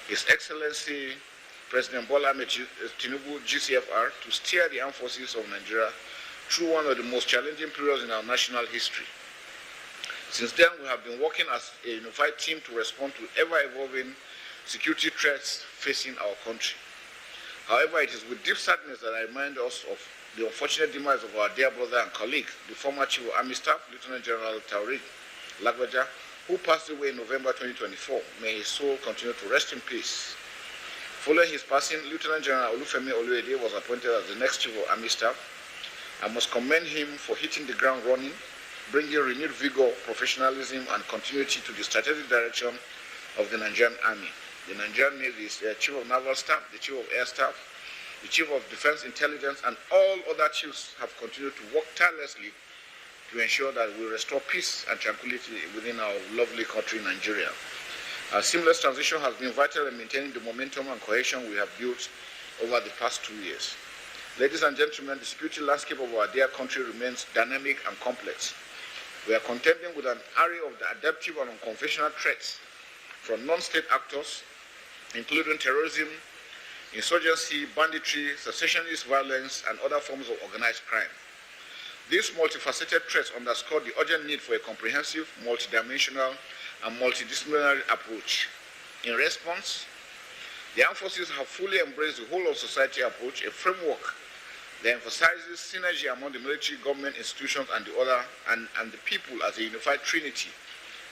His Excellency President Bola Ahmed Tinubu, GCFR, to steer the Armed Forces of Nigeria through one of the most challenging periods in our national history. Since then, we have been working as a unified team to respond to ever-evolving security threats facing our country. However, it is with deep sadness that I remind us of the unfortunate demise of our dear brother and colleague, the former Chief of Army Staff, Lieutenant General Taoreed Lagbaja, who passed away in November 2024. May his soul continue to rest in peace. Following his passing, Lieutenant General Olufemi Oluede was appointed as the next Chief of Army Staff. I must commend him for hitting the ground running, bringing renewed vigor, professionalism, and continuity to the strategic direction of the Nigerian Army. The Nigerian Navy is the Chief of Naval Staff, the Chief of Air Staff, the Chief of Defense Intelligence, and all other chiefs have continued to work tirelessly to ensure that we restore peace and tranquility within our lovely country, Nigeria. A seamless transition has been vital in maintaining the momentum and cohesion we have built over the past 2 years. Ladies and gentlemen, the security landscape of our dear country remains dynamic and complex. We are contending with an array of the adaptive and unconventional threats from non-state actors, including terrorism, insurgency, banditry, secessionist violence, and other forms of organized crime. These multifaceted threats underscore the urgent need for a comprehensive, multidimensional, and multidisciplinary approach. In response, the armed forces have fully embraced the whole of society approach, a framework that emphasizes synergy among the military, government institutions, and the people as a unified trinity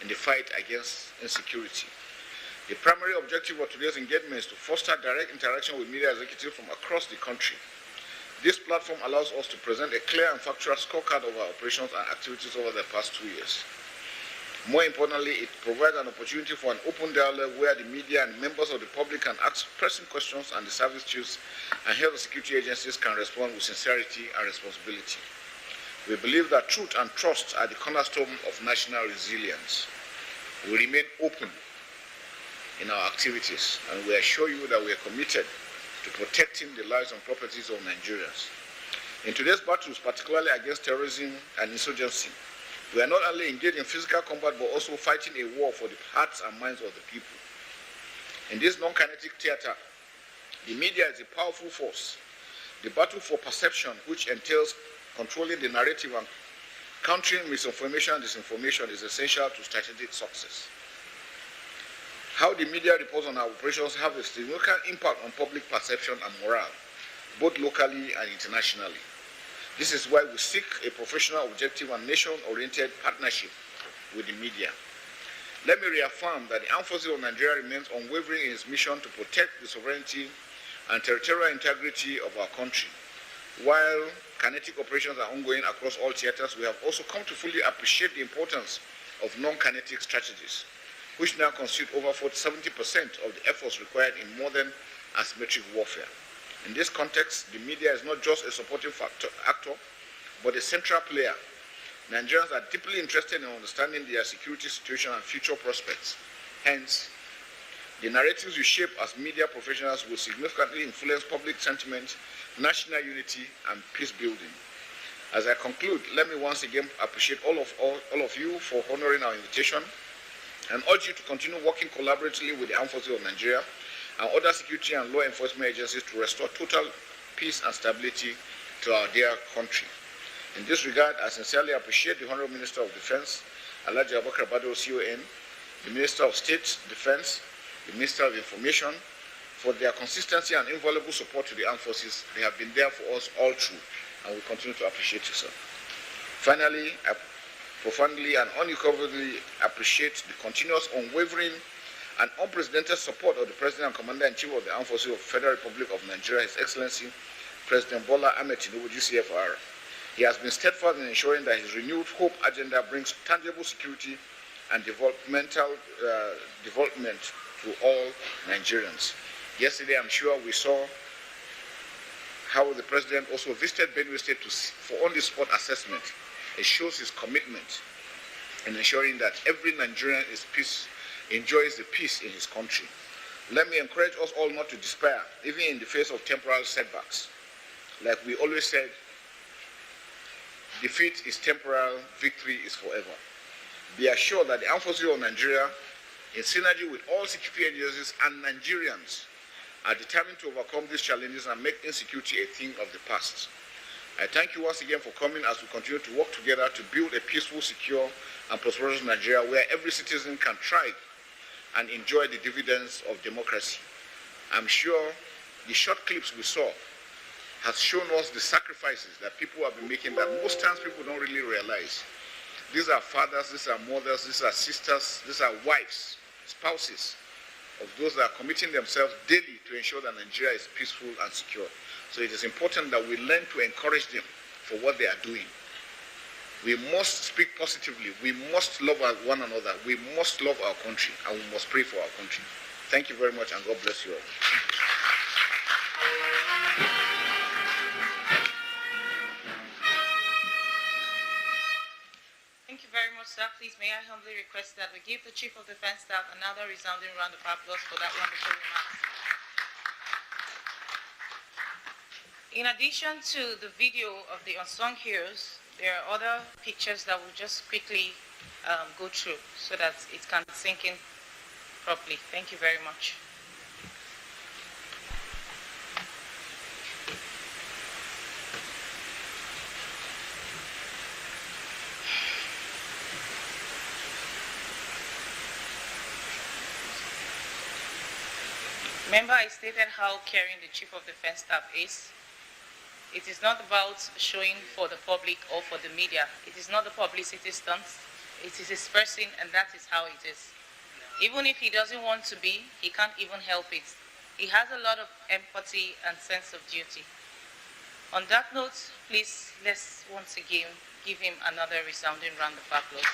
in the fight against insecurity. The primary objective of today's engagement is to foster direct interaction with media executives from across the country. This platform allows us to present a clear and factual scorecard of our operations and activities over the past 2 years. More importantly, it provides an opportunity for an open dialogue where the media and members of the public can ask pressing questions and the service chiefs and health and security agencies can respond with sincerity and responsibility. We believe that truth and trust are the cornerstone of national resilience. We remain open in our activities, and we assure you that we are committed to protecting the lives and properties of Nigerians. In today's battles, particularly against terrorism and insurgency, we are not only engaged in physical combat, but also fighting a war for the hearts and minds of the people. In this non-kinetic theater, the media is a powerful force. The battle for perception, which entails controlling the narrative and countering misinformation and disinformation, is essential to strategic success. How the media reports on our operations have a significant impact on public perception and morale, both locally and internationally. This is why we seek a professional, objective, and nation-oriented partnership with the media. Let me reaffirm that the Armed Forces of Nigeria remains unwavering in its mission to protect the sovereignty and territorial integrity of our country. While kinetic operations are ongoing across all theaters, we have also come to fully appreciate the importance of non-kinetic strategies, which now constitute over 70% of the efforts required in modern asymmetric warfare. In this context, the media is not just a supporting actor, but a central player. Nigerians are deeply interested in understanding their security situation and future prospects. Hence, the narratives we shape as media professionals will significantly influence public sentiment, national unity, and peace building. As I conclude, let me once again appreciate all of you for honoring our invitation and urge you to continue working collaboratively with the Armed Forces of Nigeria and other security and law enforcement agencies to restore total peace and stability to our dear country. In this regard, I sincerely appreciate the Honorable Minister of Defense, Alhaji Abubakar Badru, CON, the Minister of State Defense, the Minister of Information, for their consistency and invaluable support to the armed forces. They have been there for us all through, and we continue to appreciate you, sir. Finally, I profoundly and unequivocally appreciate the continuous, unwavering, and unprecedented support of the President and Commander-in-Chief of the Armed Forces of the Federal Republic of Nigeria, His Excellency, President Bola Ahmed Tinubu, GCFR. He has been steadfast in ensuring that his renewed hope agenda brings tangible security and development to all Nigerians. Yesterday, I'm sure we saw how the President also visited Benue State for on-the-spot assessment. It shows his commitment in ensuring that every Nigerian enjoys the peace in his country. Let me encourage us all not to despair, even in the face of temporal setbacks. Like we always said, defeat is temporal, victory is forever. Be assured that the Armed Forces of Nigeria, in synergy with all security agencies and Nigerians, are determined to overcome these challenges and make insecurity a thing of the past. I thank you once again for coming as we continue to work together to build a peaceful, secure, and prosperous Nigeria where every citizen can thrive and enjoy the dividends of democracy. I'm sure the short clips we saw has shown us the sacrifices that people have been making that most times people don't really realize. These are fathers, these are mothers, these are sisters, these are wives, spouses of those that are committing themselves daily to ensure that Nigeria is peaceful and secure. So it is important that we learn to encourage them for what they are doing. We must speak positively. We must love one another. We must love our country, and we must pray for our country. Thank you very much, and God bless you all. Staff, please may I humbly request that we give the Chief of Defense Staff another resounding round of applause for that wonderful remarks. In addition to the video of the unsung heroes, there are other pictures that we'll just quickly go through so that it can sink in properly. Thank you very much. Remember, I stated how caring the Chief of Defense Staff is. It is not about showing for the public or for the media. It is not the publicity stunts. It is his person, and that is how it is. Even if he doesn't want to be, he can't even help it. He has a lot of empathy and sense of duty. On that note, please, let's once again give him another resounding round of applause.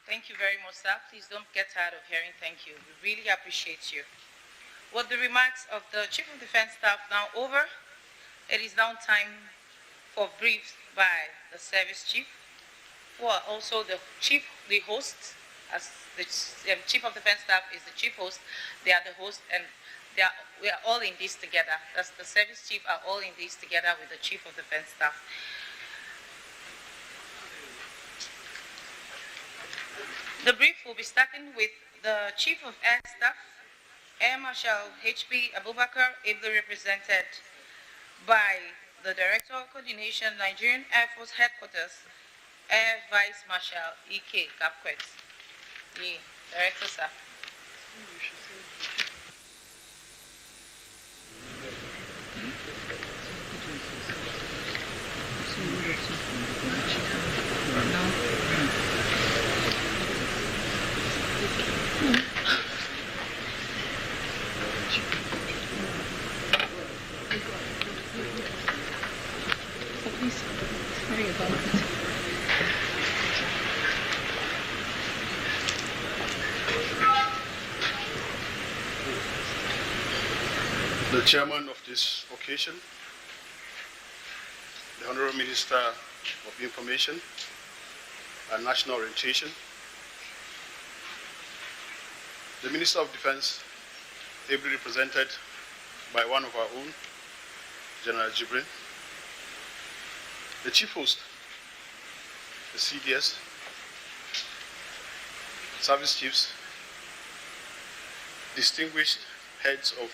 Thank you very much, sir. Please don't get tired of hearing thank you. We really appreciate you. With the remarks of the Chief of Defense Staff now over, it is now time for briefs by the Service Chief, who are also the host, as the Chief of Defense Staff is the Chief host, they are the host, and we are all in this together. That's the Service Chief are all in this together with the Chief of Defense Staff. The brief will be starting with the Chief of Air Staff, Air Marshal H.P. Abubakar, ably represented by the Director of Coordination, Nigerian Air Force Headquarters, Air Vice Marshal E.K. Kapkwet. The Director, sir. The chairman of this occasion, the Honorable Minister of Information and National Orientation, the Minister of Defense, ably represented by one of our own, General Jibrin, the Chief Host, the CDS, Service Chiefs, distinguished heads of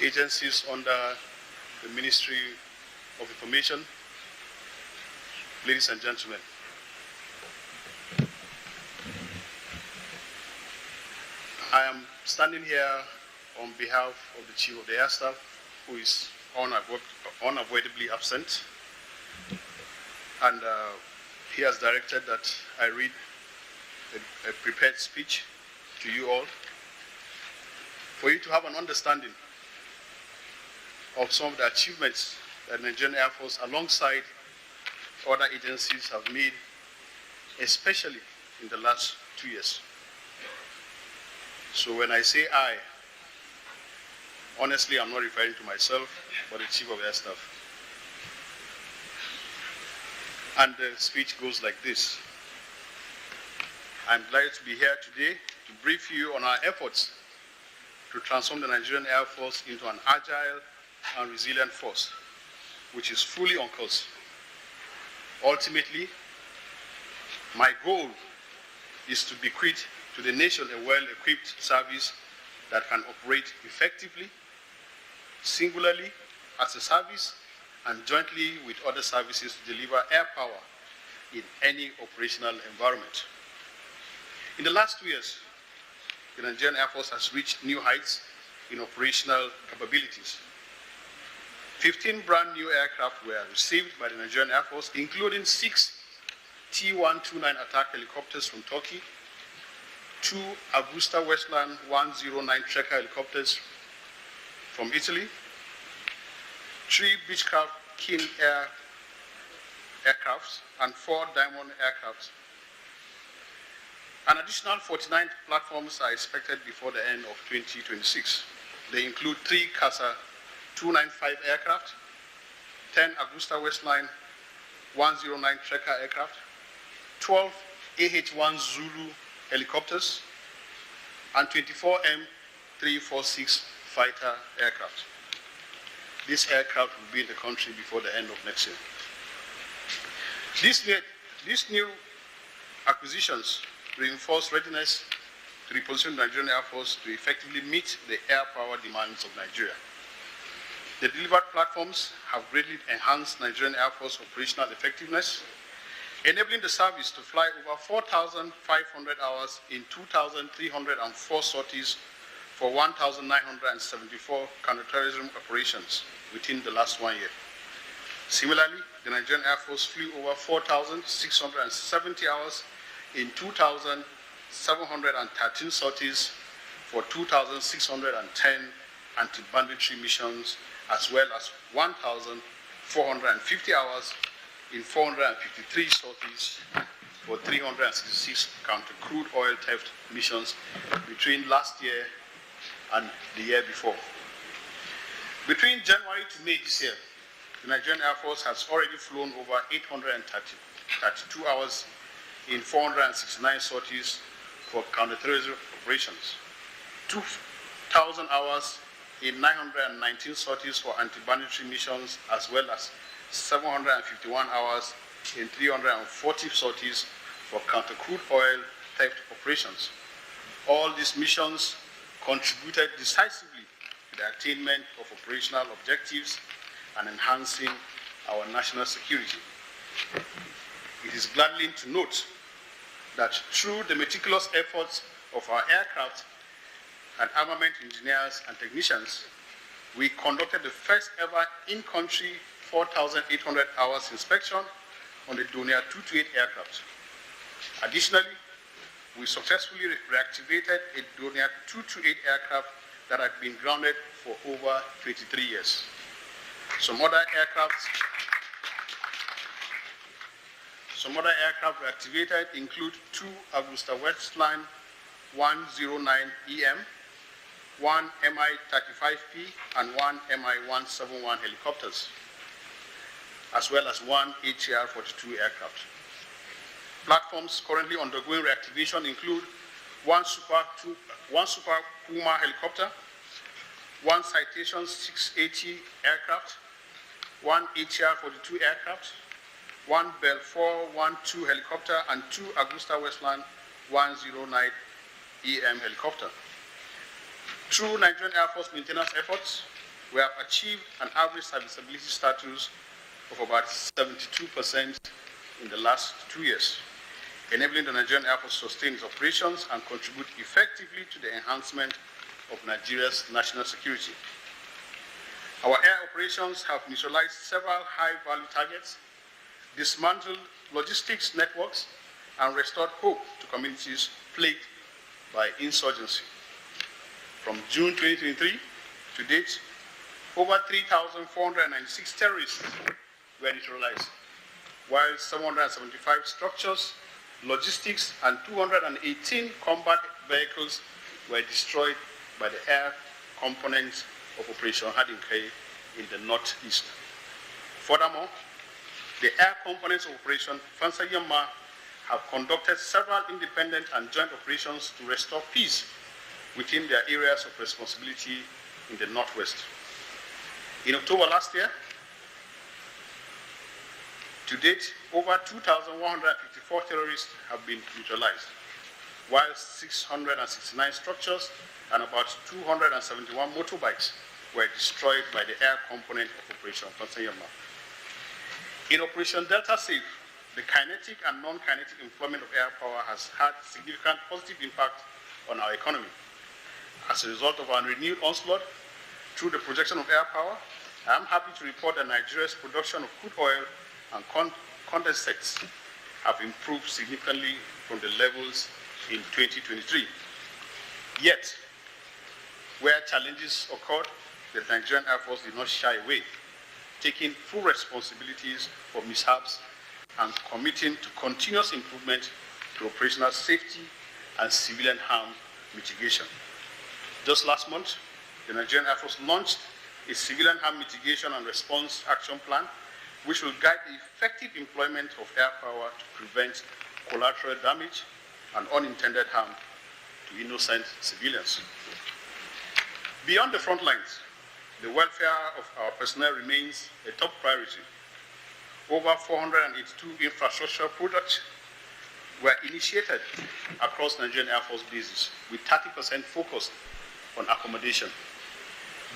agencies under the Ministry of Information, ladies and gentlemen. I am standing here on behalf of the Chief of the Air Staff, who is unavoidably absent, and he has directed that I read a prepared speech to you all for you to have an understanding of some of the achievements that the Nigerian Air Force, alongside other agencies, have made, especially in the last 2 years. So when I say I, honestly, I'm not referring to myself, but the Chief of Air Staff. And the speech goes like this. I'm glad to be here today to brief you on our efforts to transform the Nigerian Air Force into an agile and resilient force, which is fully on course. Ultimately, my goal is to bequeath to the nation a well-equipped service that can operate effectively, singularly as a service, and jointly with other services to deliver air power in any operational environment. In the last 2 years, the Nigerian Air Force has reached new heights in operational capabilities. 15 brand new aircraft were received by the Nigerian Air Force, including 6 T-129 attack helicopters from Turkey, 2 Augusta Westland 109 Trekker helicopters from Italy, 3 Beechcraft King Air aircrafts, and 4 Diamond aircrafts. An additional 49 platforms are expected before the end of 2026. They include 3 CASA 295 aircraft, 10 Augusta Westline 109 Tracker aircraft, 12 AH-1 Zulu helicopters, and 24 M346 fighter aircraft. These aircraft will be in the country before the end of next year. These new acquisitions reinforce readiness to reposition the Nigerian Air Force to effectively meet the air power demands of Nigeria. The delivered platforms have greatly enhanced Nigerian Air Force operational effectiveness, enabling the service to fly over 4,500 hours in 2,304 sorties for 1,974 counterterrorism operations within the last 1 year. Similarly, the Nigerian Air Force flew over 4,670 hours in 2,713 sorties for 2,610 anti-banditry missions, as well as 1,450 hours in 453 sorties for 366 counter-crude oil theft missions between last year and the year before. Between January to May this year, the Nigerian Air Force has already flown over 832 hours in 469 sorties for counterterrorism operations, 2,000 hours in 919 sorties for anti-banditry missions, as well as 751 hours in 340 sorties for counter-crude oil theft operations. All these missions contributed decisively to the attainment of operational objectives and enhancing our national security. It is gladdening to note that through the meticulous efforts of our aircraft and armament engineers and technicians, we conducted the first ever in-country 4,800 hours inspection on the Dornier 228 aircraft. Additionally, we successfully reactivated a Dornier 228 aircraft that had been grounded for over 23 years. Some other aircraft reactivated include two Augusta Westline 109EM, one Mi-35P, and one Mi-171 helicopters, as well as one ATR-42 aircraft. Platforms currently undergoing reactivation include one Super Puma helicopter, one Citation 680 aircraft, one ATR-42 aircraft, one Bell 412 helicopter, and two Augusta Westland 109EM helicopter. Through Nigerian Air Force maintenance efforts, we have achieved an average serviceability status of about 72% in the last 2 years, enabling the Nigerian Air Force to sustain its operations and contribute effectively to the enhancement of Nigeria's national security. Our air operations have neutralized several high-value targets, dismantled logistics networks, and restored hope to communities plagued by insurgency. From June 2023 to date, over 3,496 terrorists were neutralized, while 775 structures, logistics, and 218 combat vehicles were destroyed by the air components of Operation Hadinkai in the northeast. Furthermore, the air components of Operation Fansayama have conducted several independent and joint operations to restore peace within their areas of responsibility in the northwest. In October last year, to date, over 2,154 terrorists have been neutralized, while 669 structures and about 271 motorbikes were destroyed by the air component of Operation Fansayama. In Operation Delta Safe, the kinetic and non-kinetic employment of air power has had significant positive impact on our economy. As a result of our renewed onslaught through the projection of air power, I am happy to report that Nigeria's production of crude oil and condensates have improved significantly from the levels in 2023. Yet, where challenges occurred, the Nigerian Air Force did not shy away, taking full responsibilities for mishaps and committing to continuous improvement to operational safety and civilian harm mitigation. Just last month, the Nigerian Air Force launched a civilian harm mitigation and response action plan which will guide the effective employment of air power to prevent collateral damage and unintended harm to innocent civilians. Beyond the front lines, the welfare of our personnel remains a top priority. Over 482 infrastructure projects were initiated across Nigerian Air Force bases, with 30% focused on accommodation.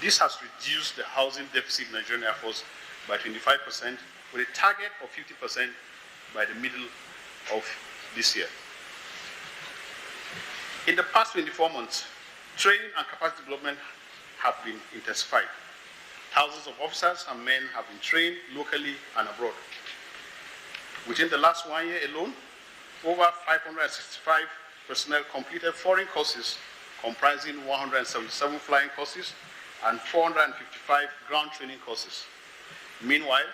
This has reduced the housing deficit in Nigerian Air Force by 25%, with a target of 50% by the middle of this year. In the past 24 months, training and capacity development have been intensified. Thousands of officers and men have been trained locally and abroad. Within the last 1 year alone, over 565 personnel completed foreign courses comprising 177 flying courses and 455 ground training courses. Meanwhile,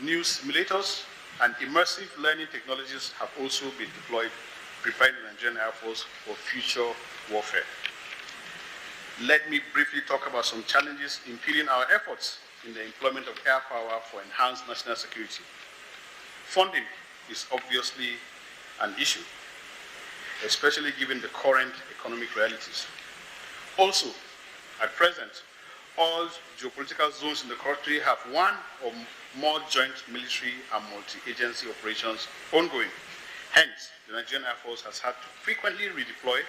new simulators and immersive learning technologies have also been deployed, preparing the Nigerian Air Force for future warfare. Let me briefly talk about some challenges impeding our efforts in the employment of air power for enhanced national security. Funding is obviously an issue, especially given the current economic realities. Also, at present, all geopolitical zones in the country have one or more joint military and multi-agency operations ongoing. Hence, the Nigerian Air Force has had to frequently redeploy,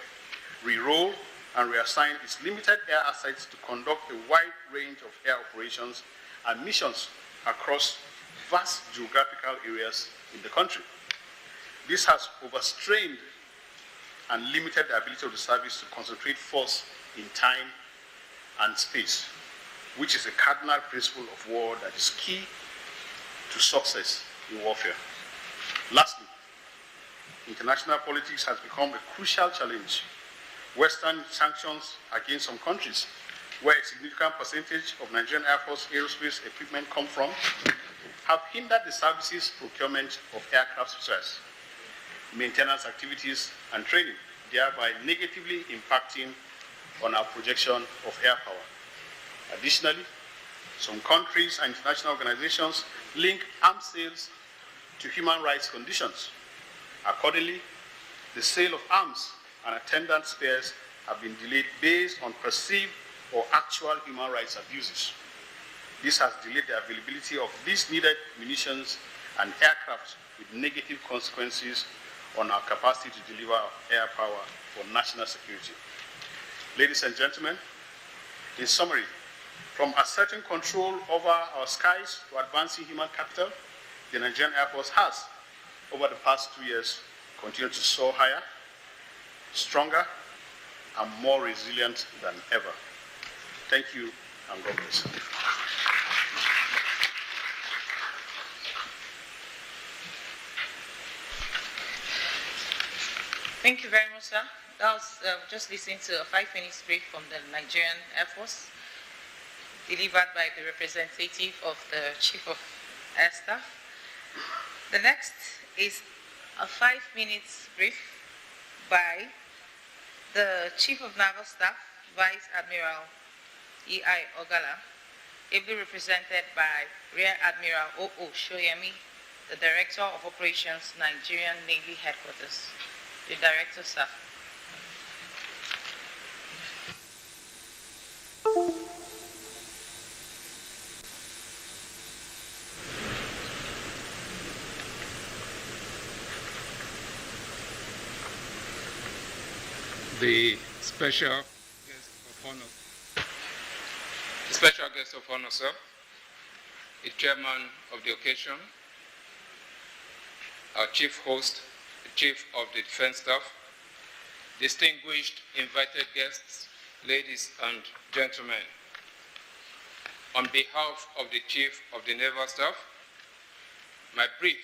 re-roll, and reassign its limited air assets to conduct a wide range of air operations and missions across vast geographical areas in the country. This has overstrained and limited the ability of the service to concentrate force in time and space, which is a cardinal principle of war that is key to success in warfare. Lastly, international politics has become a crucial challenge. Western sanctions against some countries, where a significant percentage of Nigerian Air Force aerospace equipment come from, have hindered the service's procurement of aircraft spares, maintenance activities, and training, thereby negatively impacting on our projection of air power. Additionally, some countries and international organizations link arms sales to human rights conditions. Accordingly, the sale of arms and attendant spares have been delayed based on perceived or actual human rights abuses. This has delayed the availability of these needed munitions and aircraft, with negative consequences on our capacity to deliver air power for national security. Ladies and gentlemen, in summary, from asserting control over our skies to advancing human capital, the Nigerian Air Force has, over the past 2 years, continued to soar higher, stronger, and more resilient than ever. Thank you, and God bless. Thank you very much, sir. That was just listening to a 5-minute brief from the Nigerian Air Force, delivered by the representative of the Chief of Air Staff. The next is a 5-minute brief by the Chief of Naval Staff, Vice Admiral E.I. Ogala, ably represented by Rear Admiral O.O. Shoyemi, the Director of Operations, Nigerian Navy Headquarters. The Director, sir. The special guest of honor, sir, the chairman of the occasion, our chief host, the chief of the defense staff, distinguished invited guests, ladies and gentlemen. On behalf of the chief of the naval staff, my brief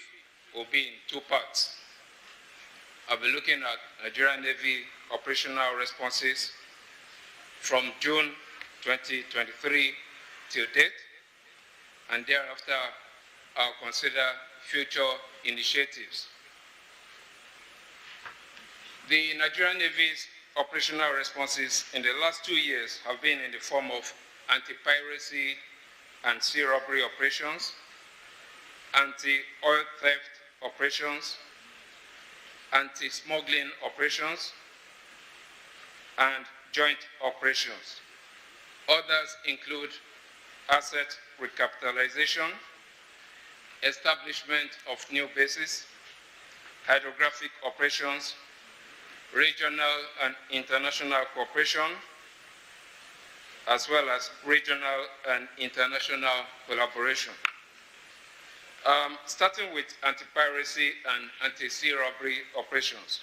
will be in 2 parts. I'll be looking at Nigerian Navy operational responses from June 2023 till date, and thereafter I'll consider future initiatives. The Nigerian Navy's operational responses in the last 2 years have been in the form of anti-piracy and sea robbery operations, anti-oil theft operations, anti-smuggling operations, and joint operations. Others include asset recapitalization, establishment of new bases, hydrographic operations, regional and international cooperation, as well as regional and international collaboration. Starting with anti-piracy and anti-sea robbery operations.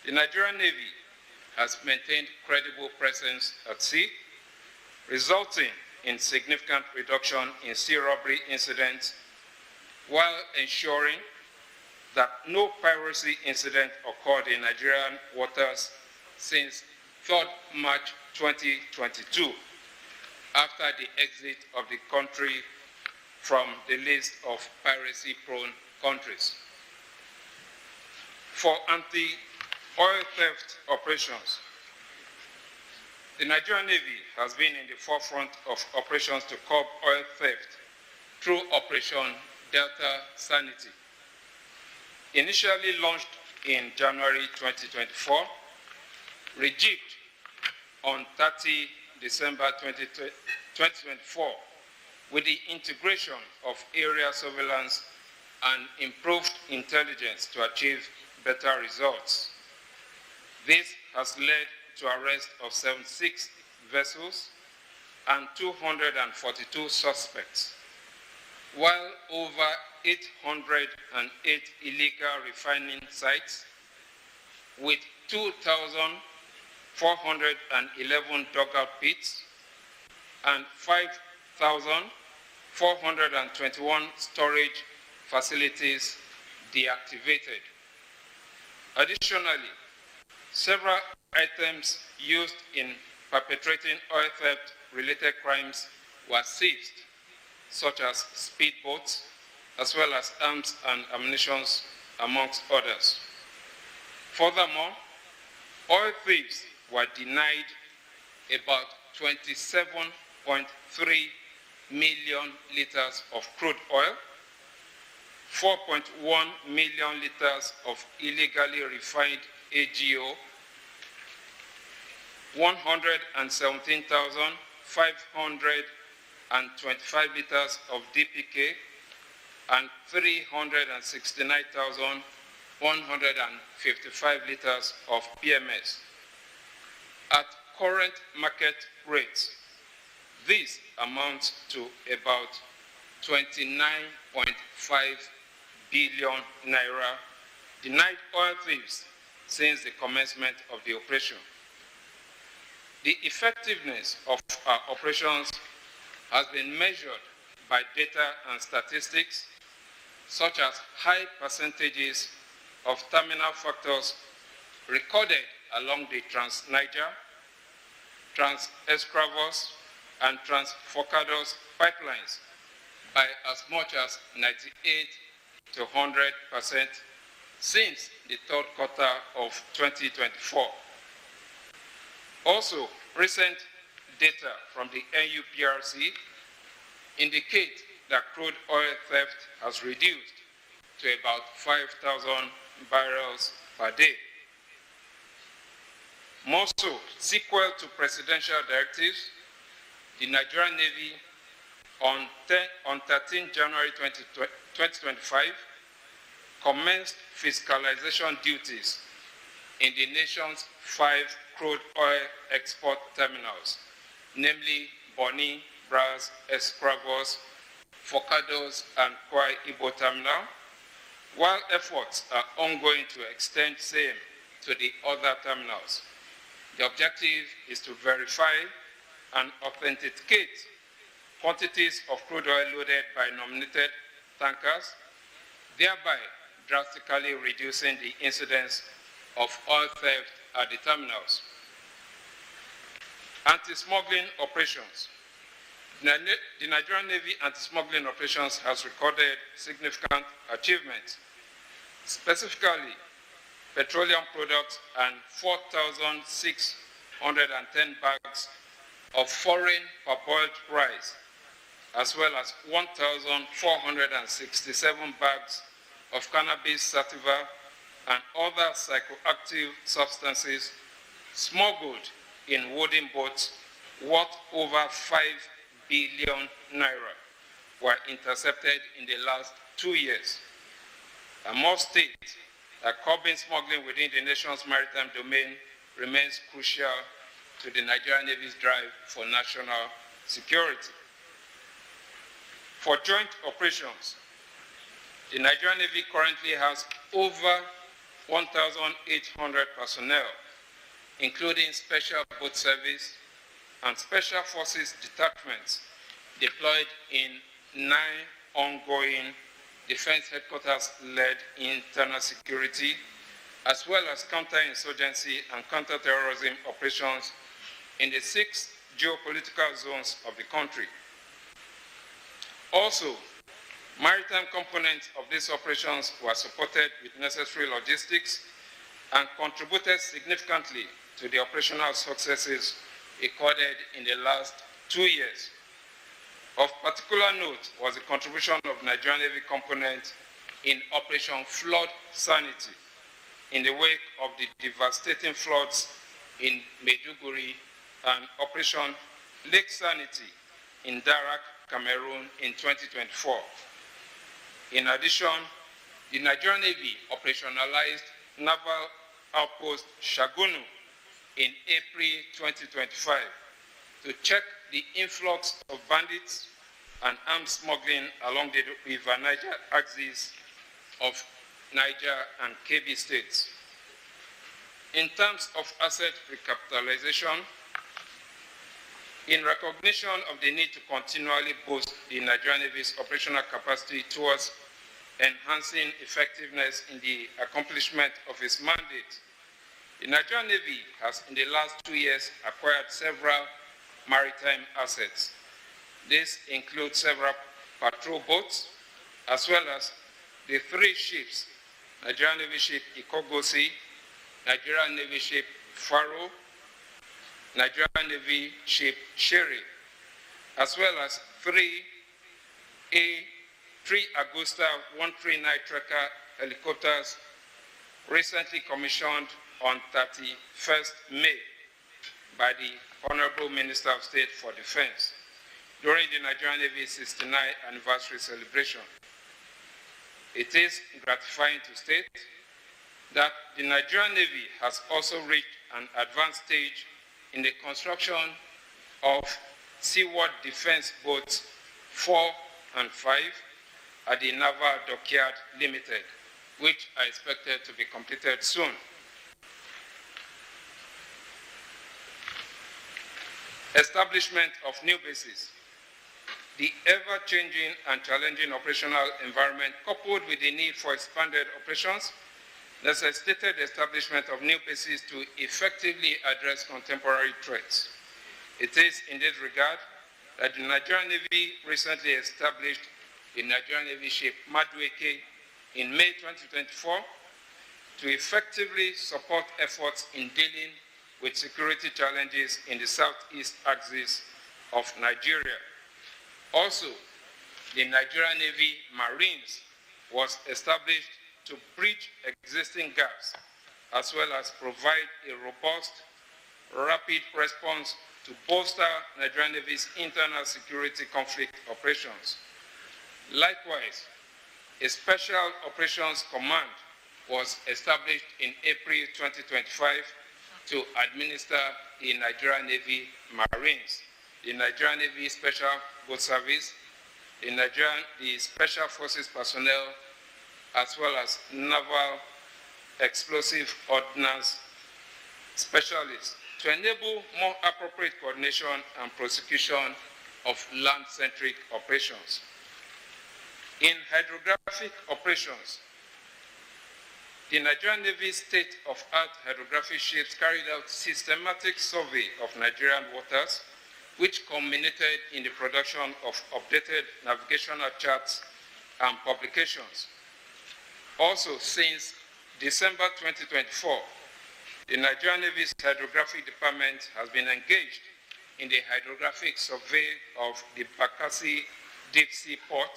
The Nigerian Navy has maintained credible presence at sea, resulting in significant reduction in sea robbery incidents, while ensuring that no piracy incident occurred in Nigerian waters since 3rd March 2022, after the exit of the country from the list of piracy-prone countries. For anti-oil theft operations, the Nigerian Navy has been in the forefront of operations to curb oil theft through Operation Delta Sanity. Initially launched in January 2024, rejigged on 30 December 2024 with the integration of area surveillance and improved intelligence to achieve better results. This has led to arrest of 76 vessels and 242 suspects, while over 808 illegal refining sites with 2,411 dugout pits and 5,421 storage facilities deactivated. Additionally, several items used in perpetrating oil theft-related crimes were seized, such as speedboats, as well as arms and ammunition, amongst others. Furthermore, oil thieves were denied about 27.3 million liters of crude oil, 4.1 million liters of illegally refined AGO, 117,525 liters of DPK, and 369,155 liters of PMS. At current market rates, this amounts to about 29.5 billion naira denied oil thieves since the commencement of the operation. The effectiveness of our operations has been measured by data and statistics, such as high percentages of terminal factors recorded along the Trans-Niger, Trans-Escravos, and Trans-Forcados pipelines by as much as 98 to 100% since the third quarter of 2024. Also, recent data from the NUPRC indicate that crude oil theft has reduced to about 5,000 barrels per day. More so, sequel to presidential directives, the Nigerian Navy on 13 January 2025 commenced fiscalization duties in the nation's 5 crude oil export terminals, namely Bonny, Bras, Escravos, Forcados, and Kwai Ibo terminal, while efforts are ongoing to extend same to the other terminals. The objective is to verify and authenticate quantities of crude oil loaded by nominated tankers, thereby drastically reducing the incidence of oil theft at the terminals. Anti-smuggling operations. The Nigerian Navy anti-smuggling operations has recorded significant achievements. Specifically, petroleum products and 4,610 bags of foreign parboiled rice as well as 1,467 bags of cannabis sativa and other psychoactive substances smuggled in wooden boats worth over 5 billion naira were intercepted in the last 2 years. I must state that curbing smuggling within the nation's maritime domain remains crucial to the Nigerian Navy's drive for national security. For joint operations, the Nigerian Navy currently has over 1,800 personnel, including special boat service and special forces detachments deployed in 9 ongoing defense headquarters-led internal security, as well as counterinsurgency and counterterrorism operations in the 6 geopolitical zones of the country. Also, maritime components of these operations were supported with necessary logistics and contributed significantly to the operational successes recorded in the last 2 years. Of particular note was the contribution of Nigerian Navy components in Operation Flood Sanity in the wake of the devastating floods in Maiduguri and Operation Lake Sanity in Darak, Cameroon in 2024. In addition, the Nigerian Navy operationalized Naval Outpost Shagunu in April 2025 to check the influx of bandits and arms smuggling along the River Niger axis of Niger and Kebbi states. In terms of asset recapitalization, in recognition of the need to continually boost the Nigerian Navy's operational capacity towards enhancing effectiveness in the accomplishment of its mandate, the Nigerian Navy has in the last 2 years acquired several maritime assets. This includes several patrol boats, as well as the 3 ships, Nigerian Navy ship Ikogosi, Nigerian Navy ship Faro, Nigerian Navy ship Sherry, as well as 3 Agusta 139 Trekker helicopters recently commissioned on 31st May by the Honorable Minister of State for Defense during the Nigerian Navy's 69th anniversary celebration. It is gratifying to state that the Nigerian Navy has also reached an advanced stage in the construction of seaward defense boats 4 and 5 at the Naval Dockyard Limited, which are expected to be completed soon. Establishment of new bases. The ever-changing and challenging operational environment, coupled with the need for expanded operations, necessitated the establishment of new bases to effectively address contemporary threats. It is in this regard that the Nigerian Navy recently established the Nigerian Navy ship Madueke in May 2024 to effectively support efforts in dealing with security challenges in the southeast axis of Nigeria. Also, the Nigerian Navy Marines was established to bridge existing gaps, as well as provide a robust, rapid response to bolster Nigerian Navy's internal security conflict operations. Likewise, a Special Operations Command was established in April 2025 to administer the Nigerian Navy Marines, the Nigerian Navy Special Boat Service, the Special Forces personnel, as well as Naval Explosive Ordnance specialists to enable more appropriate coordination and prosecution of land-centric operations. In hydrographic operations, the Nigerian Navy state-of-art hydrographic ships carried out systematic survey of Nigerian waters, which culminated in the production of updated navigational charts and publications. Also, since December 2024, the Nigerian Navy's Hydrographic Department has been engaged in the hydrographic survey of the Bakassi deep sea port,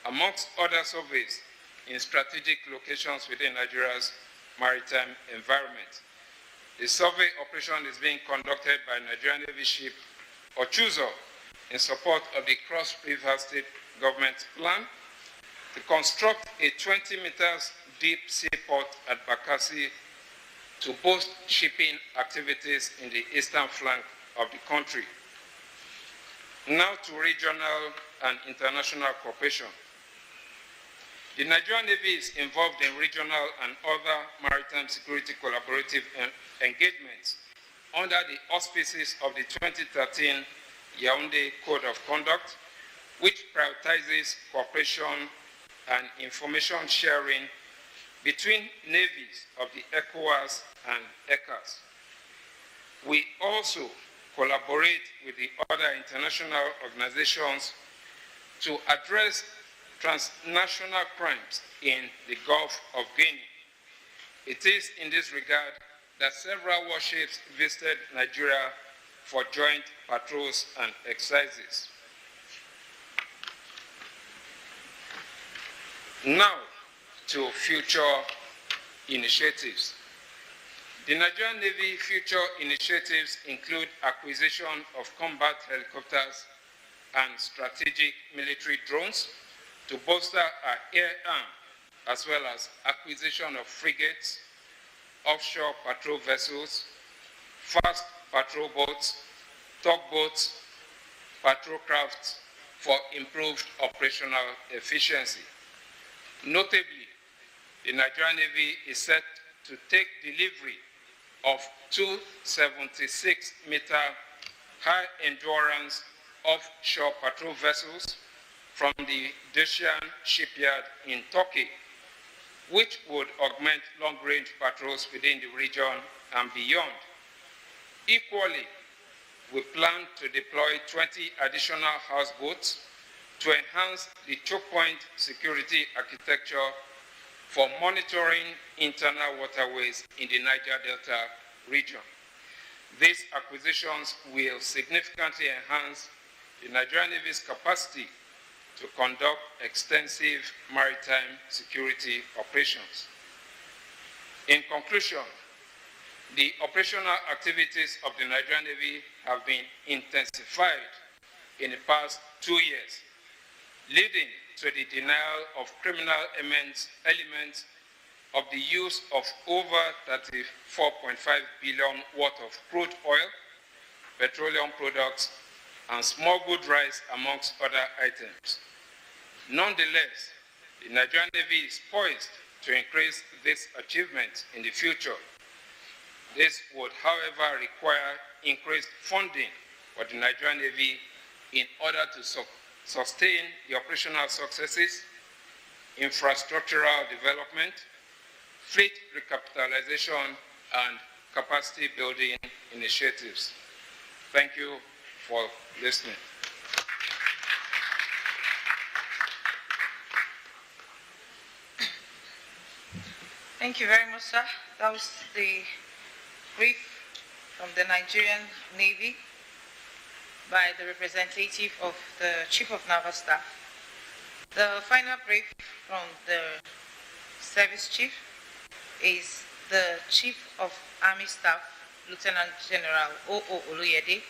amongst other surveys in strategic locations within Nigeria's maritime environment. The survey operation is being conducted by Nigerian Navy ship Ochuzo in support of the Cross River State government plan to construct a 20 meters deep seaport at Bakassi to boost shipping activities in the eastern flank of the country. Now to regional and international cooperation. The Nigerian Navy is involved in regional and other maritime security collaborative engagements under the auspices of the 2013 Yaoundé Code of Conduct, which prioritizes cooperation and information sharing between navies of the ECOWAS and ECAS. We also collaborate with the other international organizations to address transnational crimes in the Gulf of Guinea. It is in this regard that several warships visited Nigeria for joint patrols and exercises. Now to future initiatives. The Nigerian Navy future initiatives include acquisition of combat helicopters and strategic military drones to bolster our air arm, as well as acquisition of frigates, offshore patrol vessels, fast patrol boats, tugboats, patrol crafts for improved operational efficiency. Notably, the Nigerian Navy is set to take delivery of two 76-meter high-endurance offshore patrol vessels from the Dacian shipyard in Turkey, which would augment long-range patrols within the region and beyond. Equally, we plan to deploy 20 additional houseboats to enhance the choke point security architecture for monitoring internal waterways in the Niger Delta region. These acquisitions will significantly enhance the Nigerian Navy's capacity to conduct extensive maritime security operations. In conclusion, the operational activities of the Nigerian Navy have been intensified in the past 2 years, leading to the denial of criminal elements of the use of over 34.5 billion worth of crude oil, petroleum products, and smuggled rice, amongst other items. Nonetheless, the Nigerian Navy is poised to increase this achievement in the future. This would, however, require increased funding for the Nigerian Navy in order to sustain the operational successes, infrastructural development, fleet recapitalization, and capacity building initiatives. Thank you for listening. Thank you very much, sir. That was the brief from the Nigerian Navy by the representative of the Chief of Naval Staff. The final brief from the Service Chief is the Chief of Army Staff, Lieutenant General O.O. Oluyede,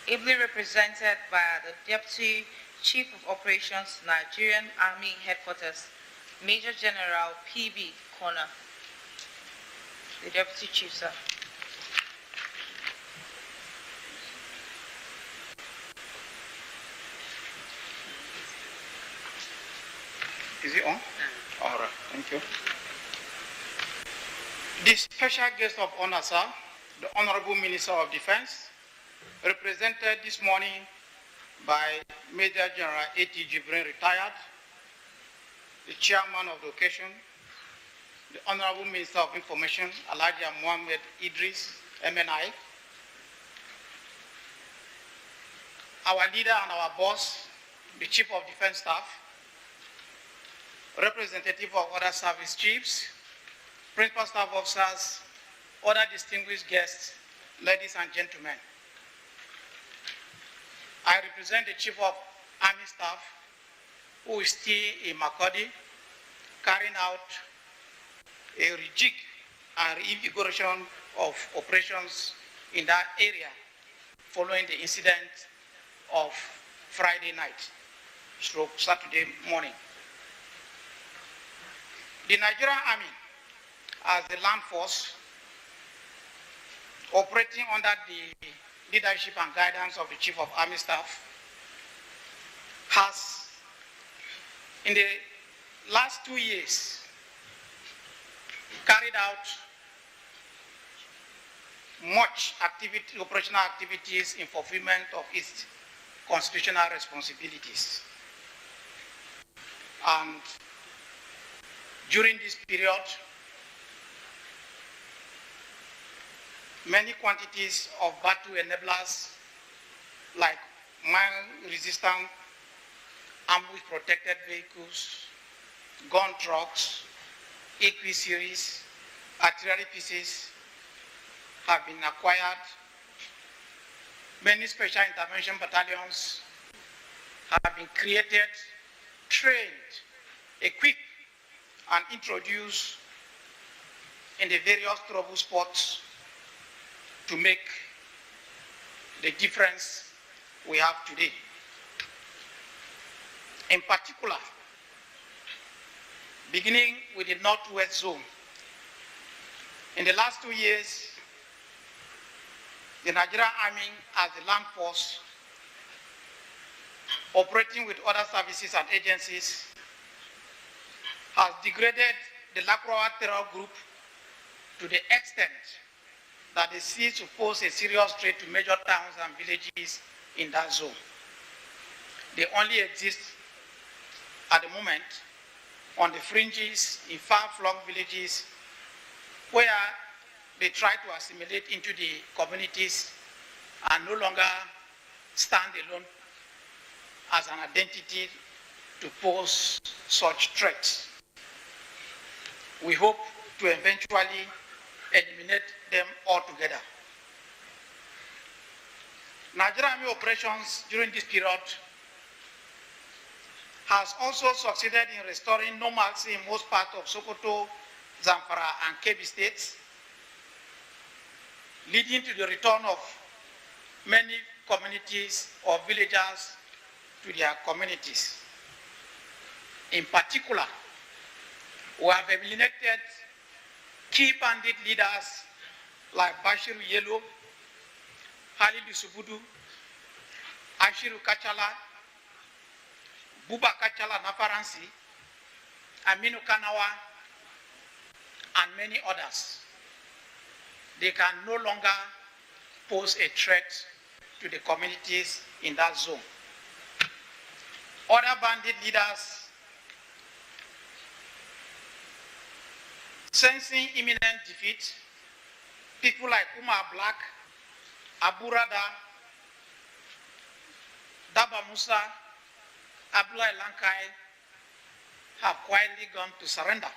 ably represented by the Deputy Chief of Operations, Nigerian Army Headquarters, Major General P.B. Kona. The Deputy Chief, sir. Is it on? All right, thank you. The special guest of honor, sir, the Honorable Minister of Defense, represented this morning by Major General A.T. Jibrin, retired, the chairman of the occasion, the Honorable Minister of Information, Elijah Mohammed Idris, MNI, our leader and our boss, the Chief of Defense Staff, representative of other service chiefs, principal staff officers, other distinguished guests, ladies and gentlemen. I represent the Chief of Army Staff, who is still in Makodi, carrying out a rejig and reinvigoration of operations in that area following the incident of Friday night, Saturday morning. The Nigerian Army, as the land force, operating under the leadership and guidance of the Chief of Army Staff, has, in the last 2 years, carried out much operational activities in fulfillment of its constitutional responsibilities. And during this period, many quantities of battle enablers like mine-resistant, ambush-protected vehicles, gun trucks, AQ series, artillery pieces have been acquired. Many special intervention battalions have been created, trained, equipped, and introduced in the various trouble spots to make the difference we have today. In particular, beginning with the Northwest Zone, in the last 2 years, the Nigerian Army as the land force, operating with other services and agencies, has degraded the Lakrawa terror group to the extent that they cease to pose a serious threat to major towns and villages in that zone. They only exist at the moment on the fringes in far-flung villages where they try to assimilate into the communities and no longer stand alone as an identity to pose such threats. We hope to eventually eliminate them altogether. Nigerian Army operations during this period has also succeeded in restoring normalcy in most parts of Sokoto, Zamfara, and Kebbi states, leading to the return of many communities or villagers to their communities. In particular, we have eliminated key bandit leaders like Bashiru Yelo, Halidu Subudu, Ashiru Kachala, Buba Kachala Nafaransi, Aminu Kanawa, and many others. They can no longer pose a threat to the communities in that zone. Other bandit leaders, sensing imminent defeat, people like Umar Black, Abu Rada, Daba Musa, Abdullah Lankai, have quietly gone to surrender.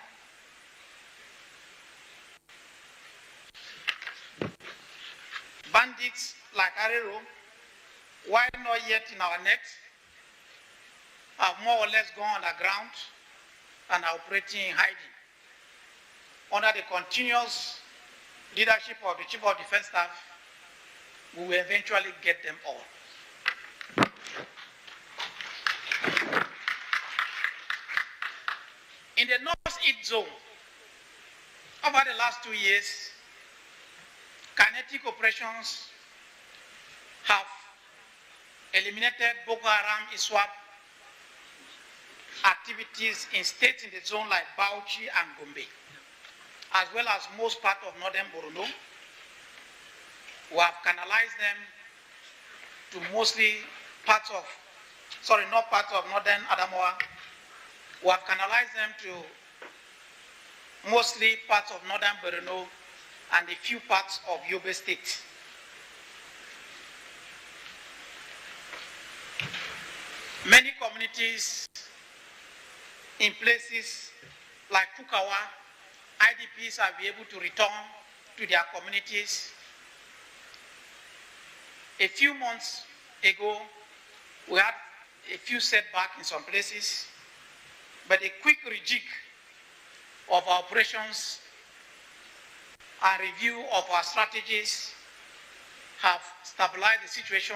Bandits like Arero, while not yet in our net, have more or less gone underground and are operating in hiding. Under the continuous leadership of the Chief of Defense Staff, we will eventually get them all. In the North-East zone, over the last 2 years, kinetic operations have eliminated Boko Haram ISWAP activities in states in the zone like Bauchi and Gombe, as well as most part of northern Borno. We have canalized them to mostly parts of, not parts of northern Adamawa. We have canalized them to mostly parts of northern Borno and a few parts of Yobe State. Many communities in places like Kukawa, IDPs have been able to return to their communities. A few months ago, we had a few setbacks in some places, but a quick rejig of our operations and review of our strategies have stabilized the situation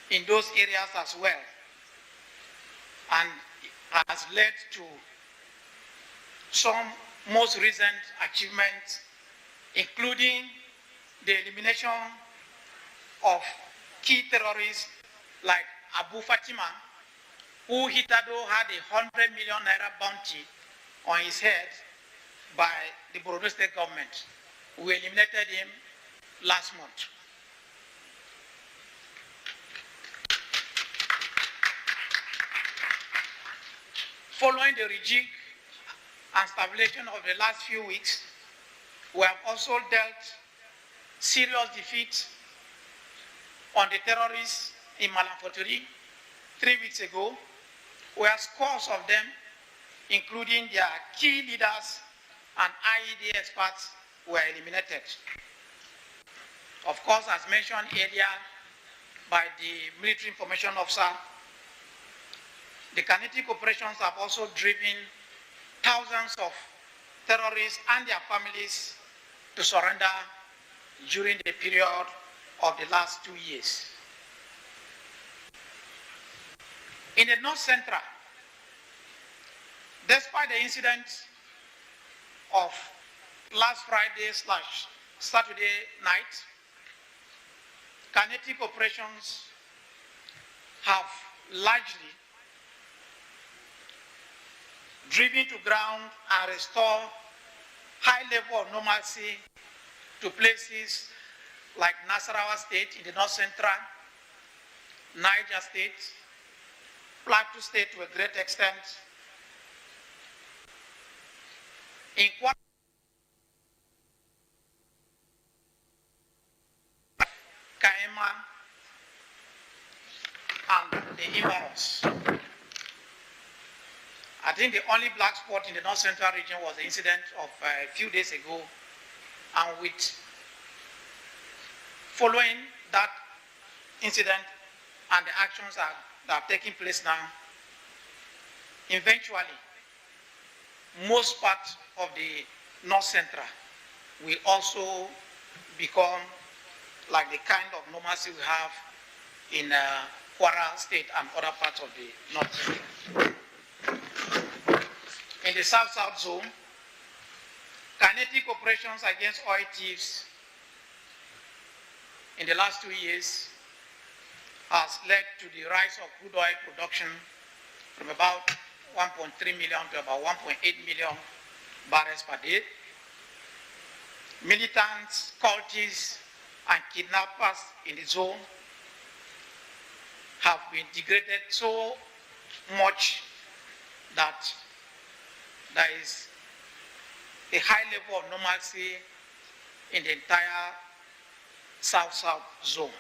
in those areas as well, and has led to some most recent achievements, including the elimination of key terrorists like Abu Fatima, who hitherto had a 100 million naira bounty on his head by the Borno State government. We eliminated him last month. Following the rejig and stabilization of the last few weeks, we have also dealt serious defeat on the terrorists in Malamfoturi 3 weeks ago, where scores of them, including their key leaders and IED experts, were eliminated. Of course, as mentioned earlier by the military information officer, the kinetic operations have also driven thousands of terrorists and their families to surrender during the period of the last 2 years. In the North Central, despite the incident of last Friday/Saturday night, kinetic operations have largely driven to ground and restore high level of normalcy to places like Nasarawa State in the North Central, Niger State, Plateau State to a great extent, in Kaema and the Imaros. I think the only black spot in the North Central region was the incident of a few days ago, and with following that incident and the actions that are taking place now, eventually, most parts of the North Central will also become like the kind of normalcy we have in Kwara State and other parts of the North Central. In the South-South zone, kinetic operations against oil thieves in the last 2 years has led to the rise of crude oil production from about 1.3 million to about 1.8 million barrels per day. Militants, cultists, and kidnappers in the zone have been degraded so much that there is a high level of normalcy in the entire South-South zone.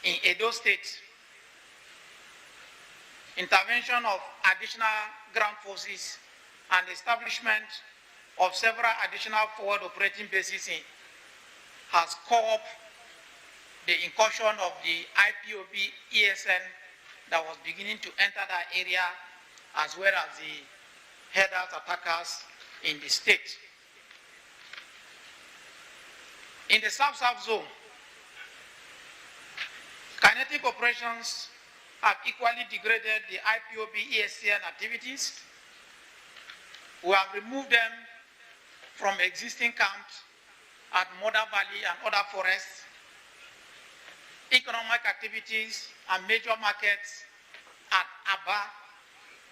In Edo State, intervention of additional ground forces and establishment of several additional forward operating bases has caught the incursion of the IPOB ESN that was beginning to enter that area, as well as the headers attackers in the state. In the South-South zone, kinetic operations have equally degraded the IPOB ESN activities. We have removed them from existing camps at Moda Valley and other forests. Economic activities and major markets at Aba,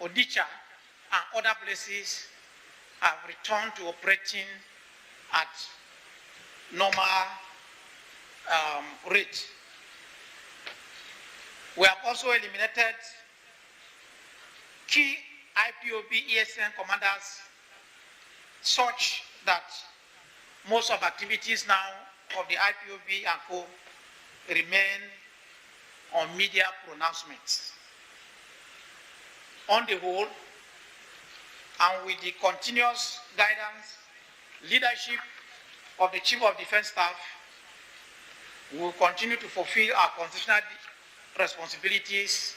Odicha, and other places have returned to operating at normal rate. We have also eliminated key IPOB ESN commanders such that most of activities now of the IPOB and co remain on media pronouncements. On the whole, and with the continuous guidance, leadership of the Chief of Defense Staff, we will continue to fulfill our constitutional responsibilities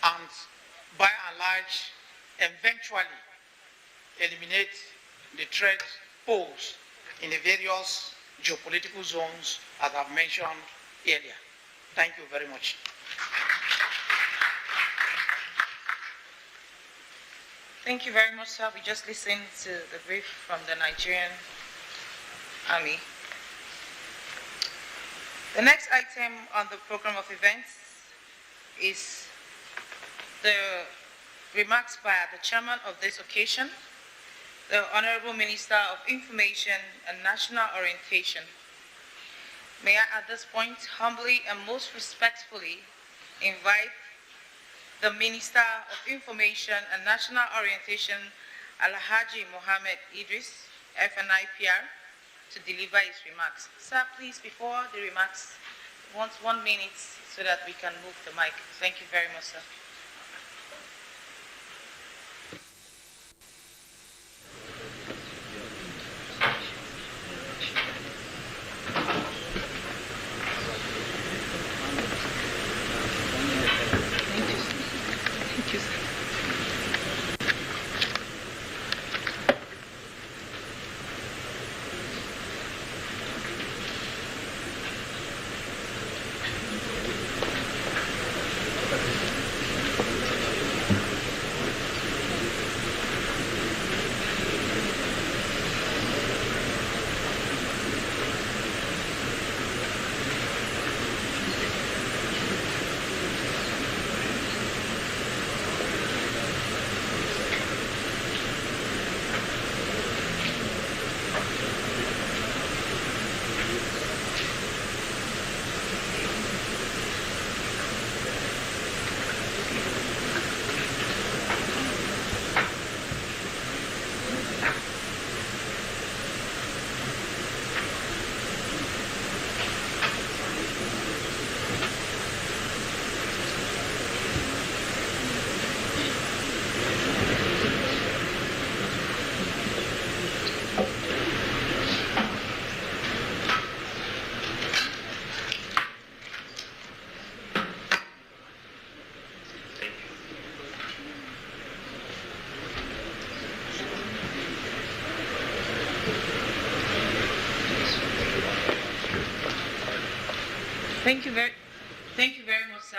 and by and large, eventually eliminate the threat posed in the various geopolitical zones as I've mentioned earlier. Thank you very much. Thank you very much, sir. We just listened to the brief from the Nigerian Army. The next item on the program of events is the remarks by the chairman of this occasion, the Honorable Minister of Information and National Orientation. May I at this point humbly and most respectfully invite the Minister of Information and National Orientation, Alhaji Mohammed Idris, FNIPR, to deliver his remarks. Sir, please, before the remarks, want 1 minute so that we can move the mic. Thank you very much, sir. Thank you very much, sir.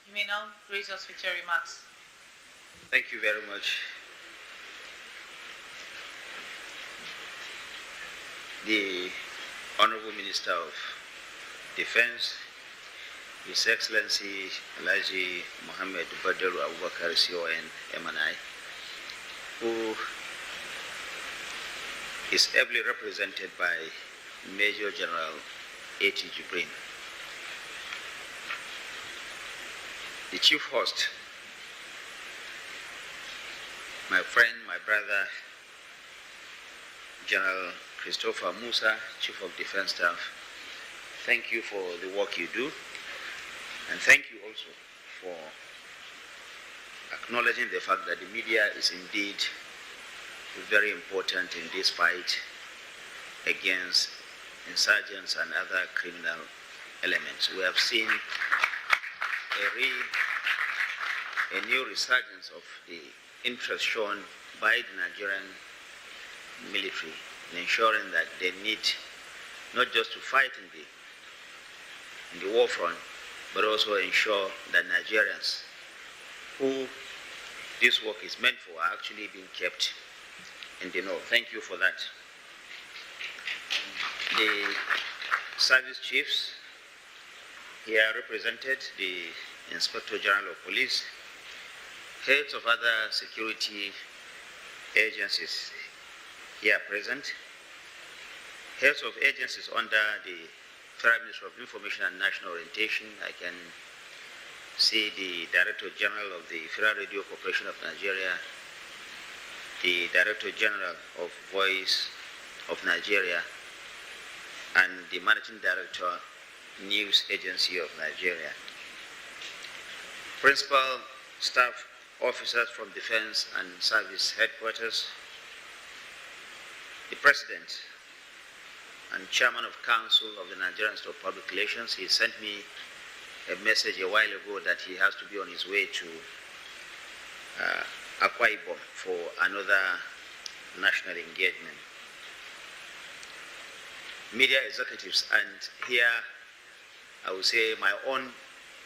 You may now grace us with your remarks. Thank you very much. The Honorable Minister of Defense, His Excellency Alhaji Mohammed Badaru Abubakar CON MNI, who is ably represented by Major General A.T. Jibrin. The Chief Host, my friend, my brother, General Christopher Musa, Chief of Defense Staff, thank you for the work you do, and thank you also for acknowledging the fact that the media is indeed very important in this fight against insurgents and other criminal elements. We have seen a new resurgence of the interest shown by the Nigerian military in ensuring that they need not just to fight in the war front, but also ensure that Nigerians who this work is meant for are actually being kept in the know. Thank you for that. The service chiefs here represented, the Inspector General of Police, heads of other security agencies here present, heads of agencies under the Federal Ministry of Information and National Orientation. I can see the Director General of the Federal Radio Corporation of Nigeria, the Director General of Voice of Nigeria, and the Managing Director, News Agency of Nigeria. Principal staff officers from Defense and Service Headquarters, the President and Chairman of Council of the Nigerian Institute of Public Relations. He sent me a message a while ago that he has to be on his way to Akwa Ibom for another national engagement. Media executives, and here I would say my own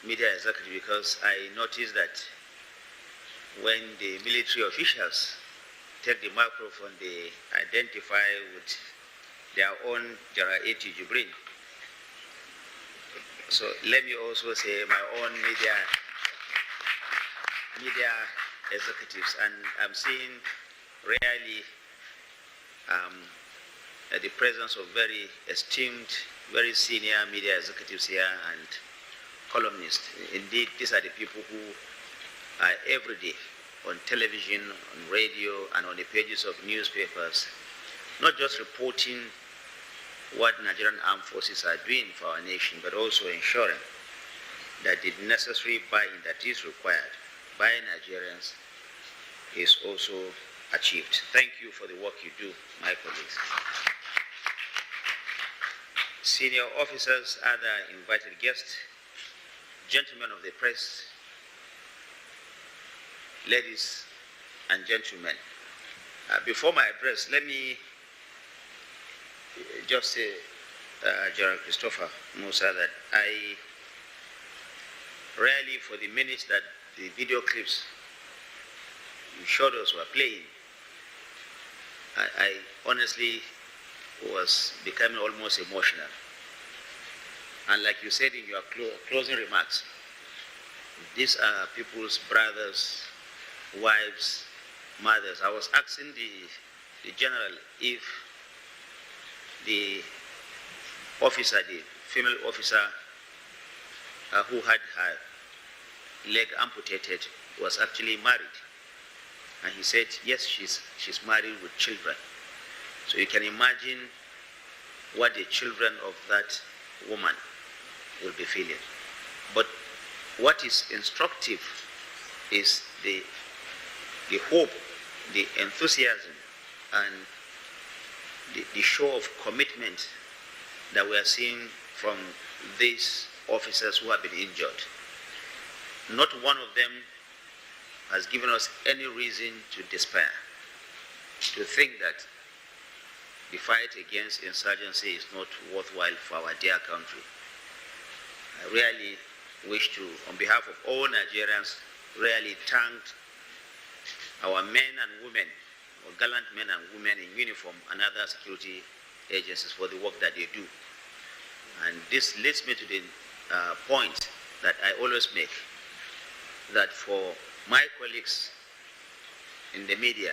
media executive, because I noticed that when the military officials take the microphone, they identify with their own General A.T. Jibrin. So let me also say my own media executives, and I'm seeing really the presence of very esteemed, very senior media executives here and columnists. Indeed, these are the people who are every day on television, on radio, and on the pages of newspapers, not just reporting what Nigerian armed forces are doing for our nation, but also ensuring that the necessary buy-in that is required by Nigerians is also achieved. Thank you for the work you do, my colleagues. Senior officers, other invited guests, gentlemen of the press, ladies and gentlemen, before my address, let me just say, General Christopher Musa, that I rarely, for the minutes that the video clips you showed us were playing, I honestly was becoming almost emotional. And like you said in your closing remarks, these are people's brothers, wives, mothers. I was asking the general if the officer, the female officer who had her leg amputated, was actually married. And he said, yes, she's married with children. So you can imagine what the children of that woman will be feeling. But what is instructive is the hope, the enthusiasm, and the show of commitment that we are seeing from these officers who have been injured. Not one of them has given us any reason to despair, to think that the fight against insurgency is not worthwhile for our dear country. I really wish to, on behalf of all Nigerians, really thank our men and women, or gallant men and women in uniform and other security agencies for the work that they do. And this leads me to the point that I always make, that for my colleagues in the media,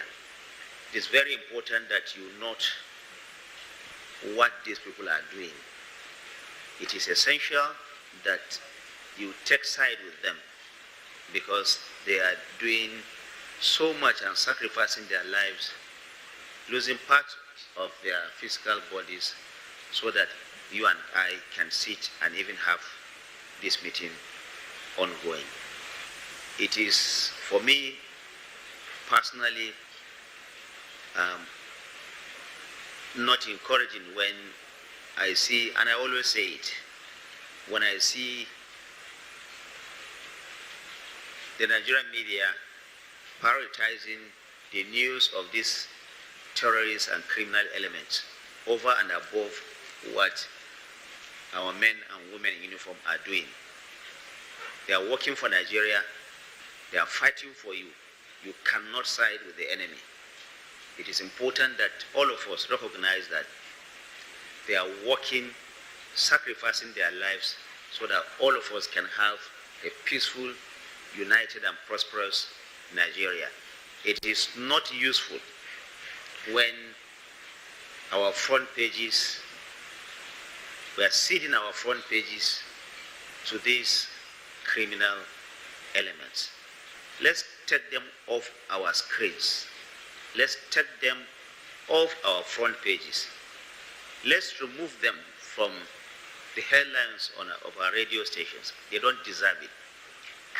it is very important that you note what these people are doing. It is essential that you take side with them, because they are doing so much and sacrificing their lives, losing part of their physical bodies, so that you and I can sit and even have this meeting ongoing. It is, for me personally, not encouraging when I see, and I always say it, when I see the Nigerian media prioritizing the news of these terrorists and criminal elements over and above what our men and women in uniform are doing. They are working for Nigeria. They are fighting for you. You cannot side with the enemy. It is important that all of us recognize that they are working, sacrificing their lives, so that all of us can have a peaceful, united and prosperous Nigeria. It is not useful when our front pages, we are ceding our front pages to these criminal elements. Let's take them off our screens. Let's take them off our front pages. Let's remove them from the headlines of our radio stations. They don't deserve it.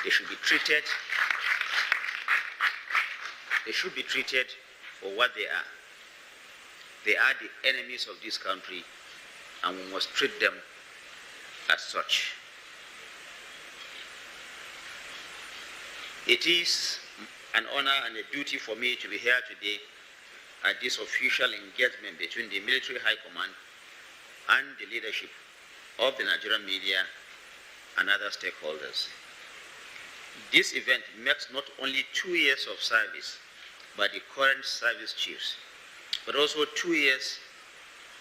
They should be treated. They should be treated for what they are. They are the enemies of this country, and we must treat them as such. It is an honor and a duty for me to be here today at this official engagement between the Military High Command and the leadership of the Nigerian media and other stakeholders. This event marks not only 2 years of service by the current service chiefs, but also 2 years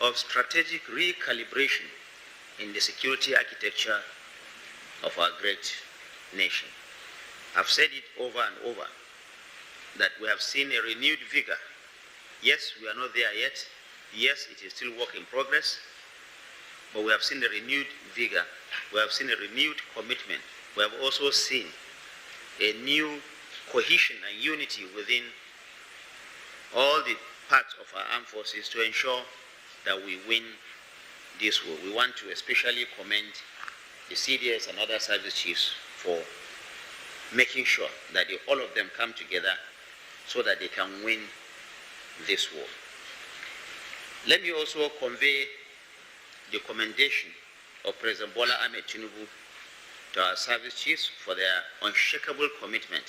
of strategic recalibration in the security architecture of our great nation. I've said it over and over that we have seen a renewed vigor. Yes, we are not there yet. Yes, it is still work in progress, but we have seen a renewed vigor. We have seen a renewed commitment. We have also seen a new cohesion and unity within all the parts of our armed forces to ensure that we win this war. We want to especially commend the CDS and other service chiefs for making sure that all of them come together so that they can win this war. Let me also convey the commendation of President Bola Ahmed Tinubu to our service chiefs for their unshakable commitment,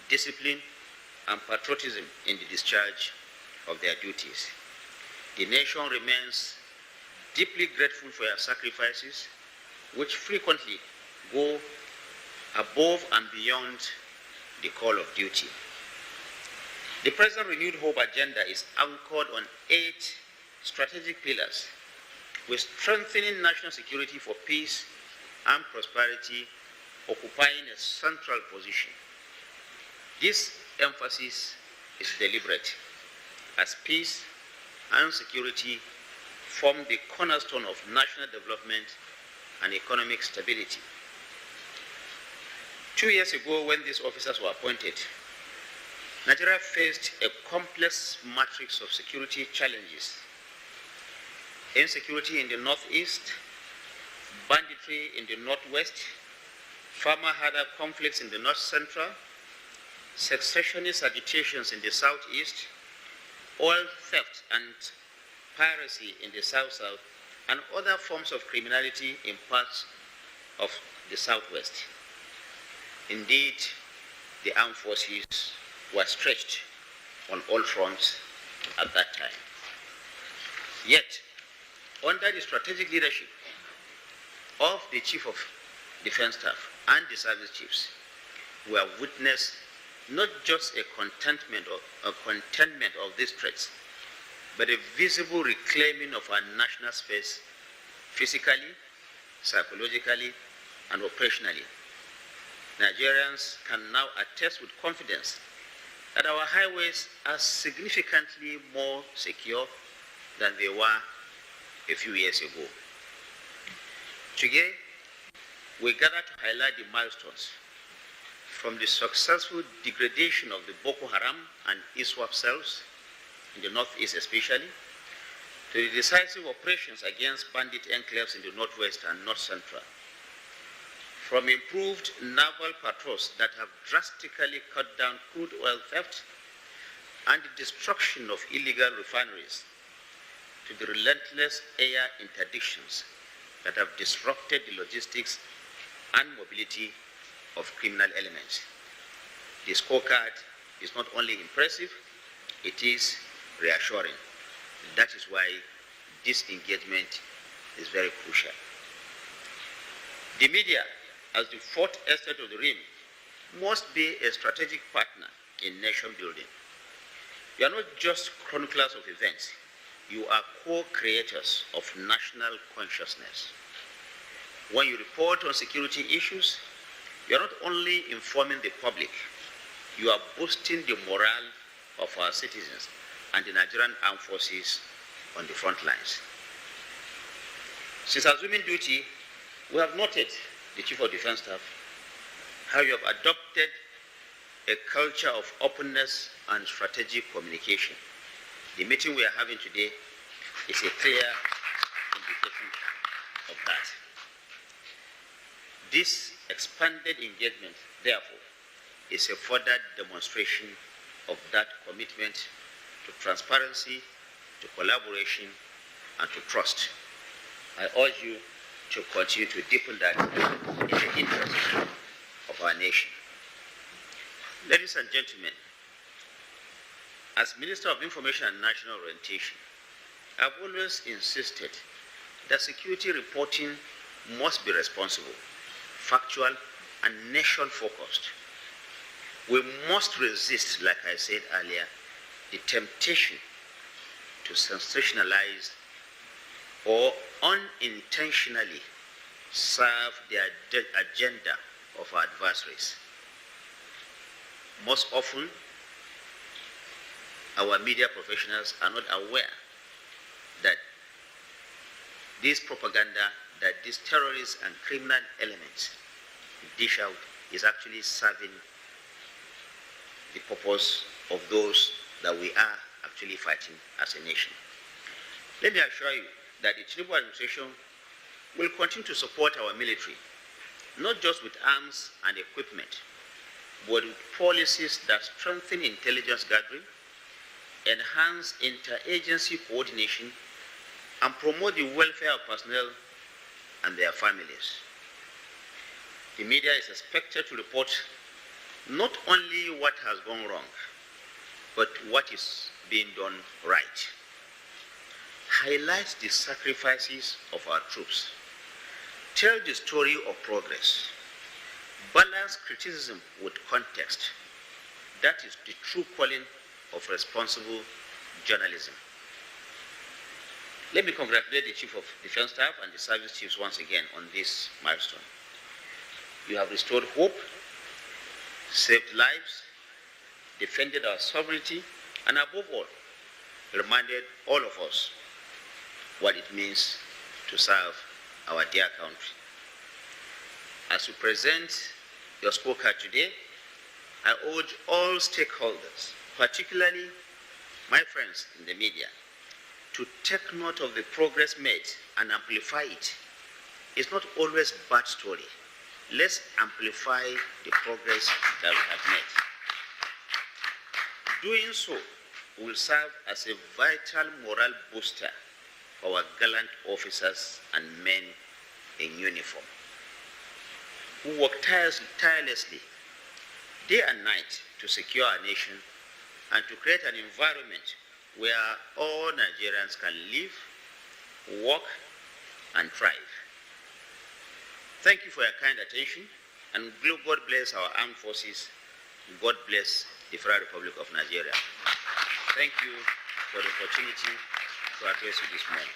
discipline, and patriotism in the discharge of their duties. The nation remains deeply grateful for your sacrifices, which frequently go above and beyond the call of duty. The President's Renewed Hope agenda is anchored on 8 strategic pillars, with strengthening national security for peace and prosperity occupying a central position. This emphasis is deliberate, as peace and security form the cornerstone of national development and economic stability. 2 years ago, when these officers were appointed, Nigeria faced a complex matrix of security challenges. Insecurity in the northeast, banditry in the northwest, farmer-herder conflicts in the north central, secessionist agitations in the southeast, oil theft and piracy in the south-south, and other forms of criminality in parts of the southwest. Indeed, the armed forces were stretched on all fronts at that time. Yet, under the strategic leadership of the Chief of Defense Staff and the service chiefs, we have witnessed not just a containment of these threats, but a visible reclaiming of our national space physically, psychologically, and operationally. Nigerians can now attest with confidence that our highways are significantly more secure than they were a few years ago. Today, we gather to highlight the milestones from the successful degradation of the Boko Haram and ISWAP cells, in the northeast especially, to the decisive operations against bandit enclaves in the northwest and north central. From improved naval patrols that have drastically cut down crude oil theft and the destruction of illegal refineries, to the relentless air interdictions that have disrupted the logistics and mobility of criminal elements. The scorecard is not only impressive, it is reassuring. That is why this engagement is very crucial. The media, as the fourth estate of the rim, must be a strategic partner in nation building. You are not just chroniclers of events, you are co-creators of national consciousness. When you report on security issues, you are not only informing the public, you are boosting the morale of our citizens and the Nigerian armed forces on the front lines. Since assuming duty, we have noted, the Chief of Defense Staff, how you have adopted a culture of openness and strategic communication. The meeting we are having today is a clear indication of that. This expanded engagement, therefore, is a further demonstration of that commitment to transparency, to collaboration, and to trust. I urge you to continue to deepen that in the interest of our nation. Ladies and gentlemen, as Minister of Information and National Orientation, I've always insisted that security reporting must be responsible, factual, and nation-focused. We must resist, like I said earlier, the temptation to sensationalize or unintentionally serve the agenda of our adversaries. Most often, our media professionals are not aware that this propaganda that these terrorists and criminal elements dish out is actually serving the purpose of those that we are actually fighting as a nation. Let me assure you that the Tinubu administration will continue to support our military, not just with arms and equipment, but with policies that strengthen intelligence gathering, enhance interagency coordination, and promote the welfare of personnel and their families. The media is expected to report not only what has gone wrong, but what is being done right. Highlight the sacrifices of our troops. Tell the story of progress. Balance criticism with context. That is the true calling of responsible journalism. Let me congratulate the Chief of Defense Staff and the service chiefs once again on this milestone. You have restored hope, saved lives, defended our sovereignty, and above all, reminded all of us what it means to serve our dear country. As we present your scorecard today, I urge all stakeholders, particularly my friends in the media, to take note of the progress made and amplify it. It's not always a bad story. Let's amplify the progress that we have made. Doing so will serve as a vital moral booster for our gallant officers and men in uniform, who work tirelessly day and night to secure our nation and to create an environment where all Nigerians can live, work, and thrive. Thank you for your kind attention, and God bless our armed forces. God bless the Federal Republic of Nigeria. Thank you for the opportunity to address you this morning.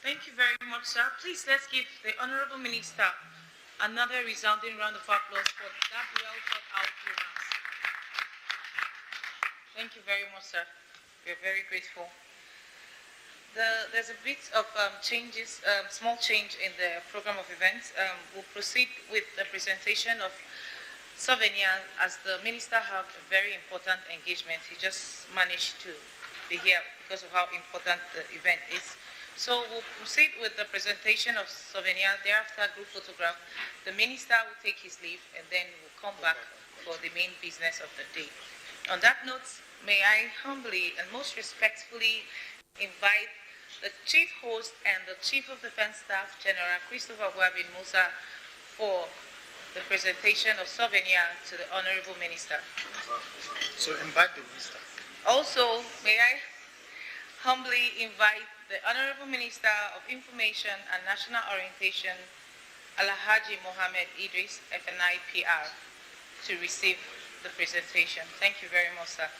Thank you very much, sir. Please let's give the Honorable Minister another resounding round of applause for that well thought out remarks. Thank you very much, sir. We're very grateful. There's a bit of changes, small change in the program of events. We'll proceed with the presentation of souvenir as the minister had a very important engagement. He just managed to be here because of how important the event is. So we'll proceed with the presentation of souvenir, thereafter group photograph. The minister will take his leave and then we'll come back for the main business of the day. On that note, may I humbly and most respectfully invite the Chief Host and the Chief of Defense Staff, General Christopher Wabin Musa, for the presentation of souvenir to the Honorable Minister. So invite the minister. Also, may I humbly invite the Honorable Minister of Information and National Orientation, Alhaji Mohammed Idris, FNI PR, to receive the presentation. Thank you very much, sir.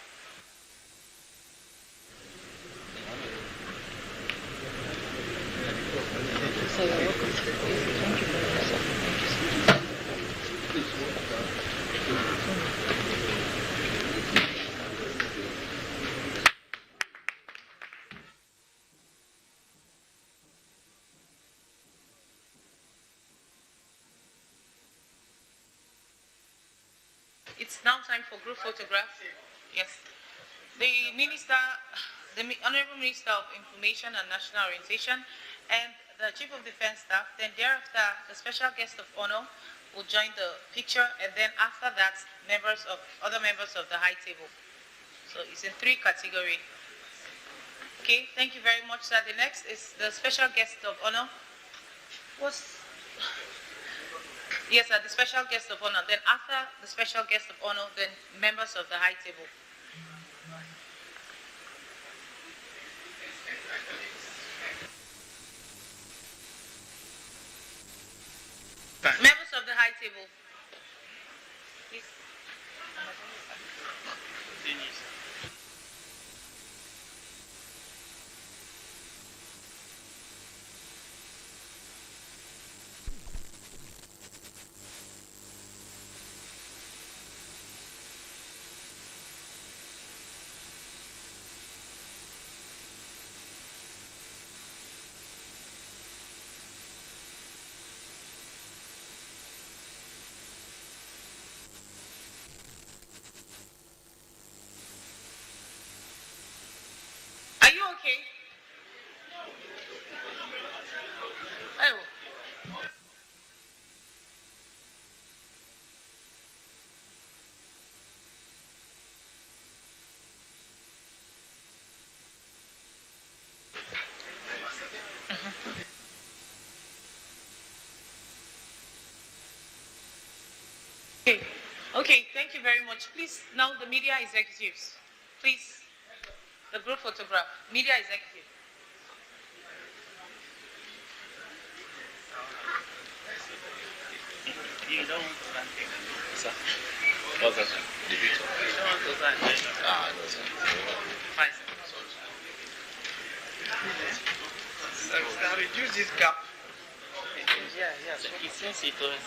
It's now time for group photograph. Yes. The Honorable Minister of Information and National Orientation, and the Chief of Defense Staff. Then thereafter, the special guest of honor will join the picture, and then after that, other members of the high table. So it's in 3 categories. Okay, thank you very much, sir. The next is the special guest of honor. Yes, sir, the special guest of honor. Then after the special guest of honor, then members of the high table. Members of the high table. Please. Are you okay? Oh. Okay. Okay, thank you very much. Please, now the media executives. Please, the group photograph. Media executive. You don't want to run things, sir. What's that? The video. You don't want to run things. Ah, no, sir. Fine, sir. So we can reduce this gap. Yeah, yeah. So it seems it was.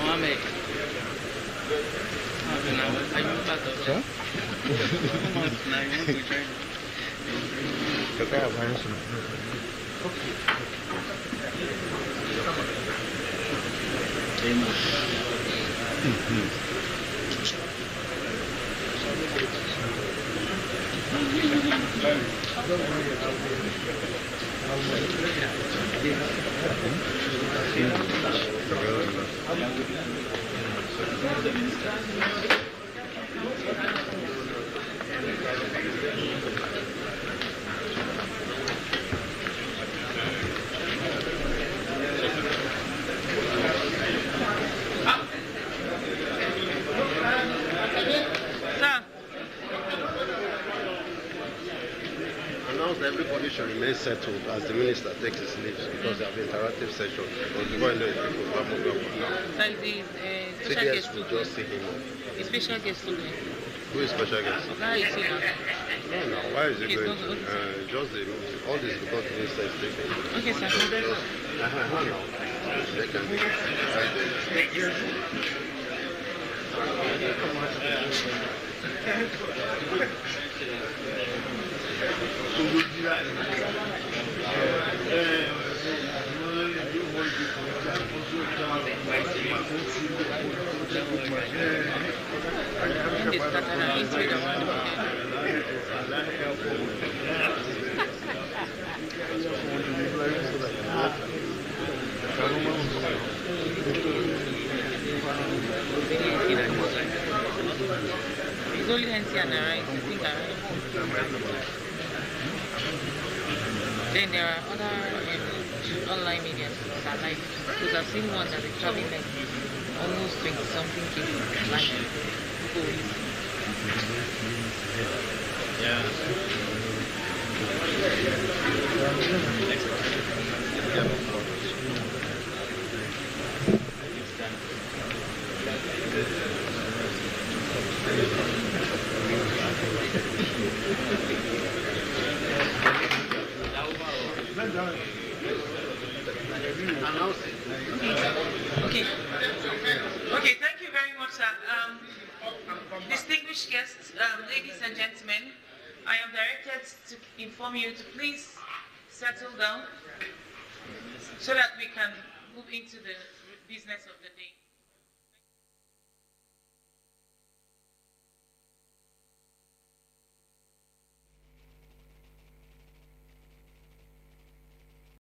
Mohammed. Are you part of that? Now you want to join? Announce that everybody should remain settled as the minister takes his leave because they have interactive session. Because before I know it, people will move up now. That is the special guest. CDS will just see him. The special guest today. Who is special guest? Where is he now? No, why is he He's going not to? Just the, all this because the minister is taking. Okay, sir. No. They can be right there. It's only NC and right. I think I Then there are other online media that are live. Because I've seen one that is traveling like almost 20-something people live. People will listen. Yeah. Okay. Okay, thank you very much, sir. Distinguished guests, ladies and gentlemen, I am directed to inform you to please settle down so that we can move into the business of the day.